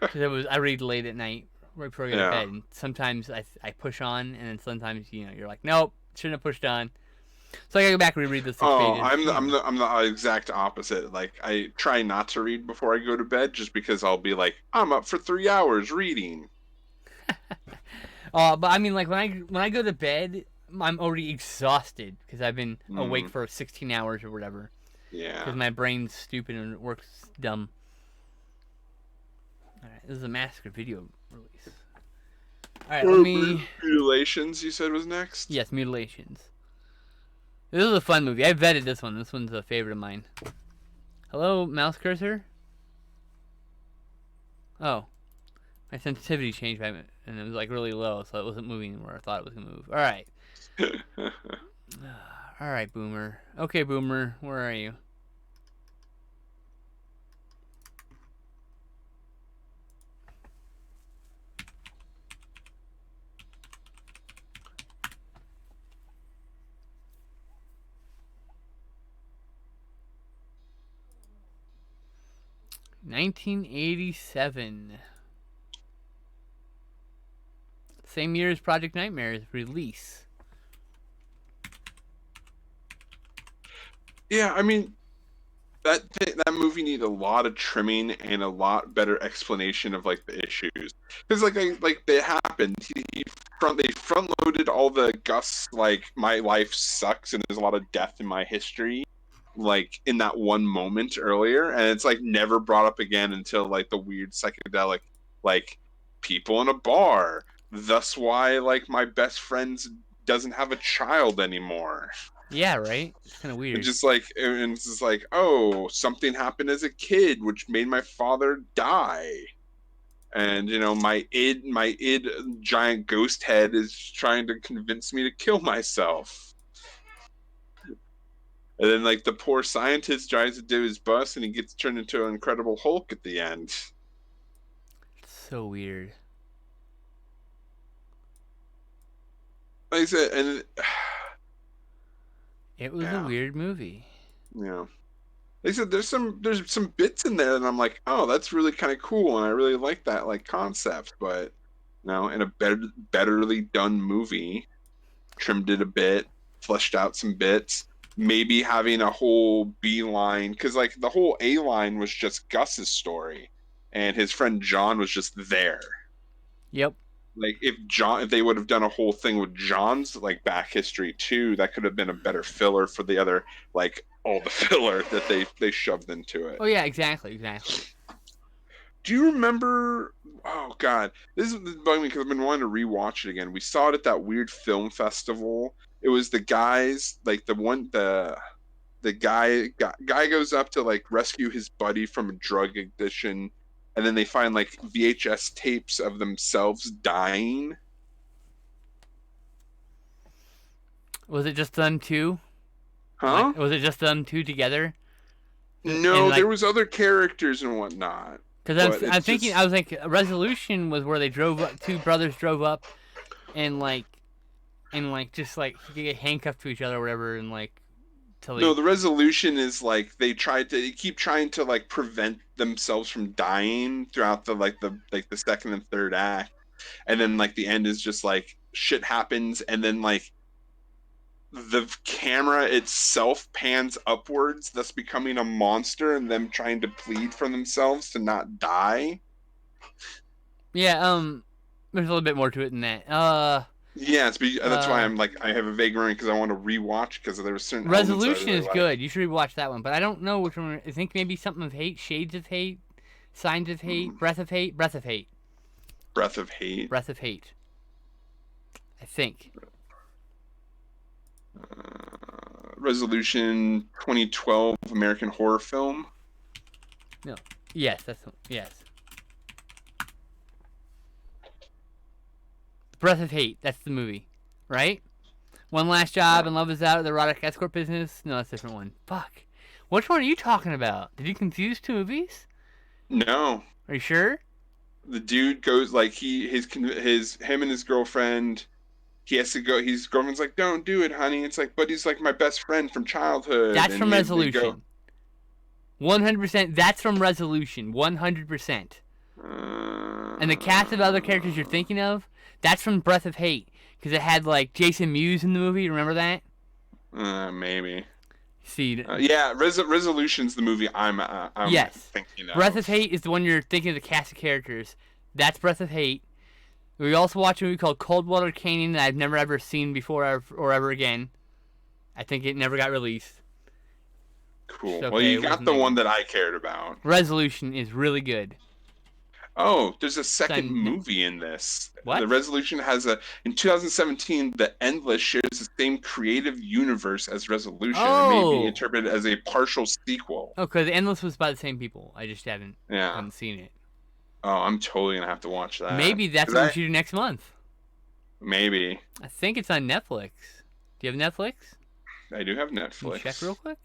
because I read late at night right before I go to bed. And sometimes I push on, and then sometimes you're like, nope, shouldn't have pushed on. So I gotta go back and reread the 6 pages. I'm the exact opposite. Like, I try not to read before I go to bed just because I'll be like, I'm up for 3 hours reading. But I mean, like when I go to bed, I'm already exhausted because I've been awake for 16 hours or whatever. Yeah. Because my brain's stupid and it works dumb. All right, this is a Massacre video release. All right, let me. Mutilations, you said was next? Yes, Mutilations. This is a fun movie. I vetted this one. This one's a favorite of mine. Hello, mouse cursor? Oh. My sensitivity changed by a minute, and it was like really low, so it wasn't moving where I thought it was going to move. Alright. Alright, Boomer. Okay, Boomer, where are you? $1987. Same year as Project Nightmare's release. Yeah, I mean, that movie needed a lot of trimming and a lot better explanation of like the issues, because like they happened. They front loaded all the Gus, like, my life sucks and there's a lot of death in my history, like in that one moment earlier, and it's like never brought up again until like the weird psychedelic, like, people in a bar. Thus why, like, my best friend doesn't have a child anymore. Yeah, right? It's kind of weird. It's just like, oh, something happened as a kid which made my father die. And, my id giant ghost head is trying to convince me to kill myself. And then, like, the poor scientist tries to do his best and he gets turned into an Incredible Hulk at the end. It's so weird. Like I said, and it was a weird movie. Yeah. Like I said, there's some bits in there that I'm like, oh, that's really kind of cool, and I really like that, like, concept. But in a betterly done movie, trimmed it a bit, fleshed out some bits, maybe having a whole B line, because like the whole A line was just Gus's story, and his friend John was just there. Yep. Like, if they would have done a whole thing with John's, like, back history too, that could have been a better filler for the other, like, all the filler that they shoved into it. Oh yeah, exactly. Do you remember? Oh God, this is bugging me because I've been wanting to rewatch it again. We saw it at that weird film festival. It was the guys, like the guy goes up to, like, rescue his buddy from a drug addiction. And then they find, like, VHS tapes of themselves dying. Was it just them two? Huh? Like, was it just them two together? No, there was other characters and whatnot. Because I'm thinking, I was like, Resolution was where they two brothers drove up, and just like get handcuffed to each other or whatever, and like. No, the Resolution is like they keep trying to, like, prevent themselves from dying throughout the second and third act, and then, like, the end is just like shit happens, and then, like, the camera itself pans upwards, thus becoming a monster, and them trying to plead for themselves to not die. Yeah, there's a little bit more to it than that. Yeah, that's why I'm like, I have a vague memory because I want to rewatch, because there was certain Resolution is good. You should rewatch that one, but I don't know which one. I think maybe something of hate, Shades of Hate, Signs of Hate, Breath of Hate. Breath of Hate. I think. Resolution 2012 American horror film. No. Yes, yes. Breath of Hate. That's the movie, right? One Last Job and Love Is Out of the erotic escort business. No, that's a different one. Fuck. Which one are you talking about? Did you confuse two movies? No. Are you sure? the dude goes like him and his girlfriend. He has to go. His girlfriend's like, "Don't do it, honey." It's like, but he's like my best friend from childhood, That's and from they go. Resolution. 100%. That's from Resolution. 100%. And the cast of other characters you're thinking of, that's from Breath of Hate, because it had like Jason Mewes in the movie. Remember that? Maybe. See, Yeah, Resolution's the movie I'm yes. thinking Breath of of. Hate is the one you're thinking of the cast of characters. That's Breath of Hate. We also watched a movie called Coldwater Canyon that I've never ever seen before or ever again. I think it never got released. Cool. Well, Okay, you it got wasn't the that one good. that I cared about. Resolution is really good. Oh, there's a It's second on movie in this. The what? Resolution has a in 2017. The Endless shares the same creative universe as Resolution. It may be Oh, interpreted as a partial sequel. oh, because Endless was by the same people. I just Yeah. haven't seen it. Oh, I'm totally gonna have to watch that. Maybe that's 'Cause what we should do next month. maybe I think it's on Netflix. Do you have Netflix? I do have Can you check real Netflix. quick?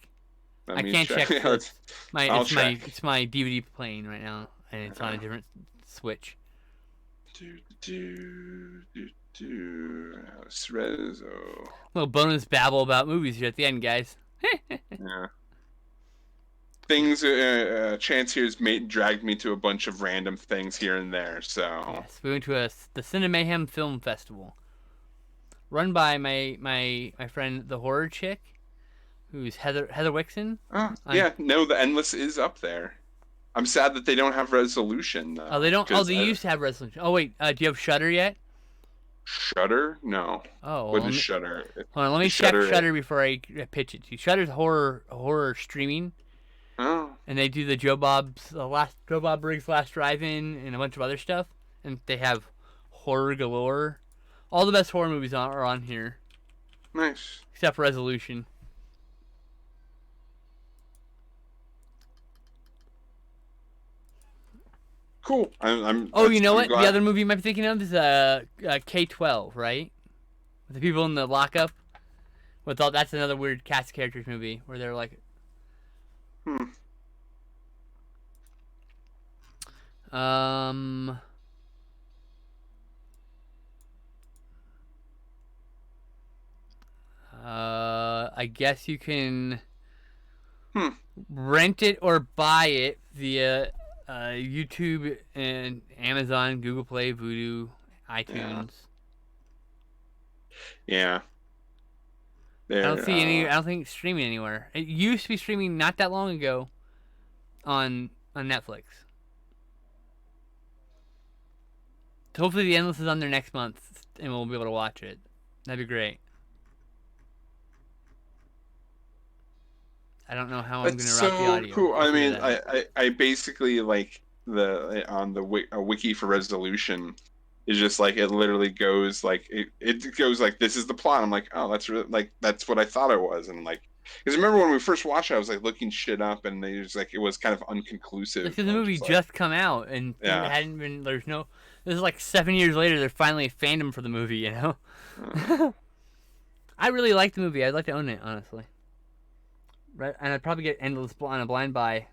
Let I me can't check. check because I'll check. it's my DVD playing right now, and it's on a Uh, different switch. House Rezo. Little bonus babble about movies here at the end, guys. Yeah. Things. Chance here's dragged me to a bunch of random things here and there. So. Yes, we went to the Cinemayhem Film Festival, run by my friend the horror chick, who's Heather Wixon. Oh, yeah. No, the Endless is up there. I'm sad that they don't have Resolution Oh, though. they don't. Oh, 'Cause they used to have Resolution. Oh wait, do you have Shutter yet? Shutter? No. Oh, What well, is Shutter? hold on. Let me check Shutter before I pitch it to you. Shutter's horror streaming, Oh. and they do the Joe Bob Briggs Last Drive-In and a bunch of other stuff, and they have horror galore. All the best horror movies are on here, Nice. except for Resolution. Cool. I'm Oh, you know I'm what? glad. The other movie you might be thinking of is K-12, right? With the people in the lockup. That's another weird cast of characters movie where they're like, Hmm. um, I guess you can Hmm. rent it or buy it via YouTube and Amazon, Google Play, Vudu, Yeah. iTunes. Yeah. I don't There. see any. I don't think it's streaming anywhere. It used to be streaming not that long ago on Netflix. So hopefully the Endless is on there next month and we'll be able to watch it. That'd be great. I don't know how I'm That's gonna route the so audio. cool. We'll I figure mean, that out. I basically like the on the wiki for Resolution is just like it literally goes like it goes like this is the plot. I'm like, oh, that's really like that's what I thought it was, and like because remember when we first watched it, I was like looking shit up, and they just like it was kind of unconclusive. Because the I was movie just like, just come out and there yeah. hadn't been. There's no. This is like 7 years later. There's finally a fandom for the movie. You know. Uh, I really like the movie. I'd like to own it, honestly. Right, and I'd probably get Endless on a blind buy.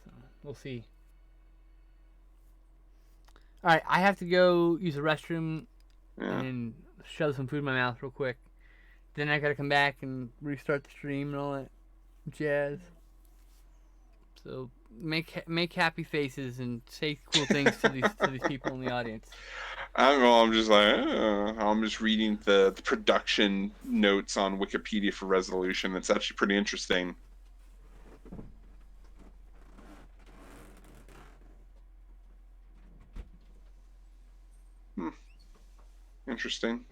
So we'll see. All right, I have to go use the restroom yeah. and shove some food in my mouth real quick. Then I gotta come back and restart the stream and all that jazz. So make happy faces and say cool things to these people in the audience. I don't know. I'm just like I'm just reading the production notes on Wikipedia for Resolution. It's actually pretty interesting. Hmm. Interesting.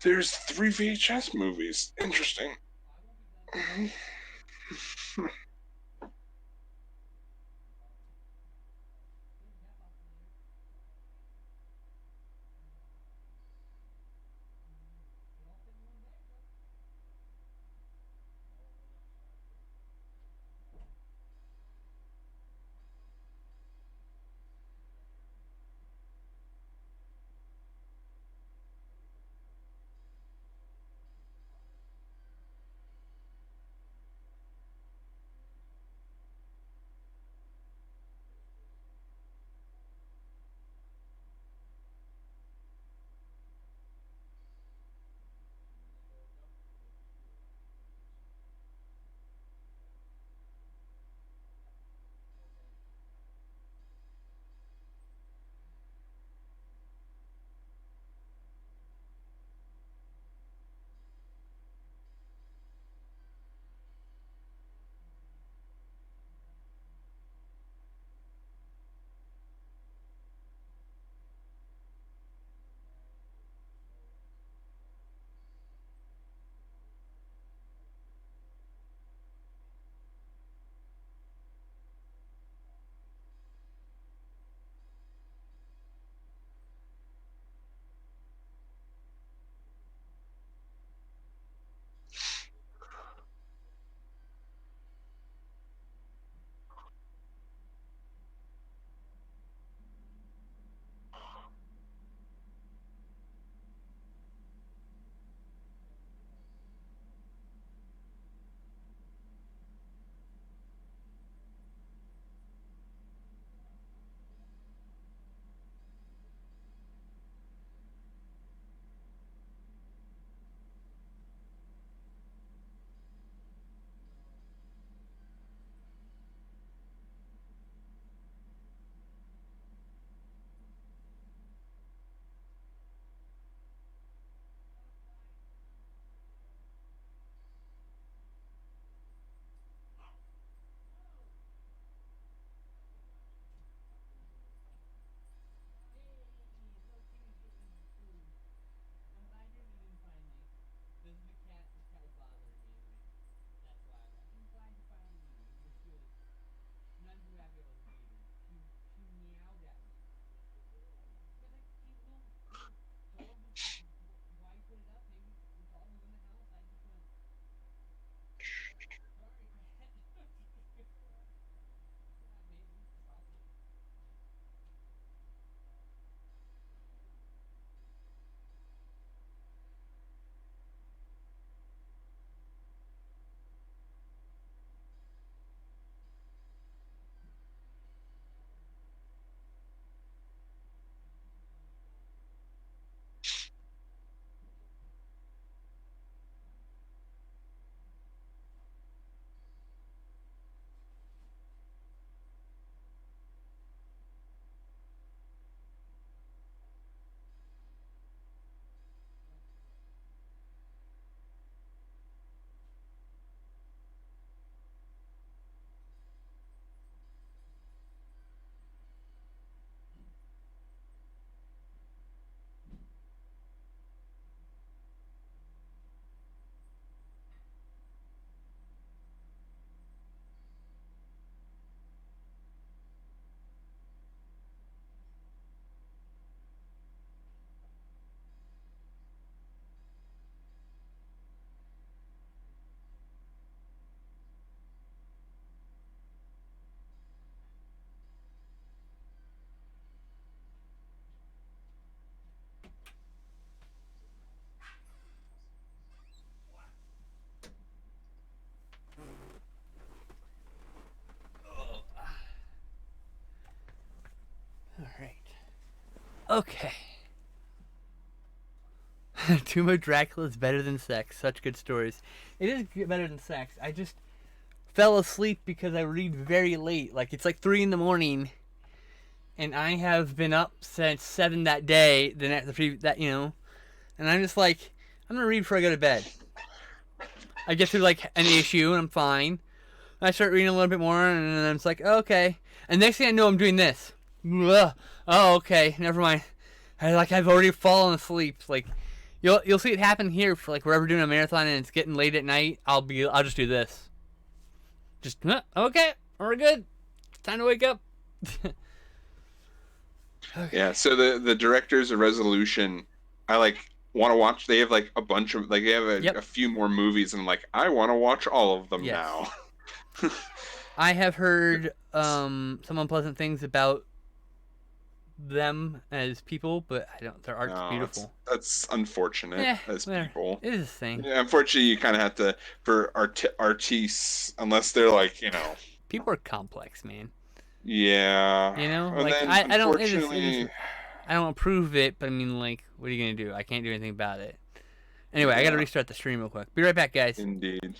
There's 3 VHS movies. Interesting. All right. Okay. Tomb of Dracula is better than sex. Such good stories. It is better than sex. I just fell asleep because I read very late. Like, it's like 3 in the morning, and I have been up since 7 that day. And I'm just like, I'm gonna read before I go to bed. I get through like an issue and I'm fine. I start reading a little bit more, and then I'm just like, oh, okay. And next thing I know, I'm doing this. Ugh. Oh, okay. Never mind. I've already fallen asleep. Like, You'll see it happen here for like wherever doing a marathon and it's getting late at night. I'll just do this. Just okay, we're good. It's time to wake up. Okay. Yeah. So the directors of Resolution, I like want to watch. They have like a bunch of like they have a few more movies, and I'm like I want to watch all of them now. I have heard some unpleasant things about them as people, but I don't. Their art's beautiful. That's unfortunate as people. It is a thing. Yeah, unfortunately, you kind of have to for artists, unless they're like People are complex, man. Yeah. Like I don't. I don't approve it, but I mean, like, what are you gonna do? I can't do anything about it. Anyway, I gotta restart the stream real quick. Be right back, guys. Indeed.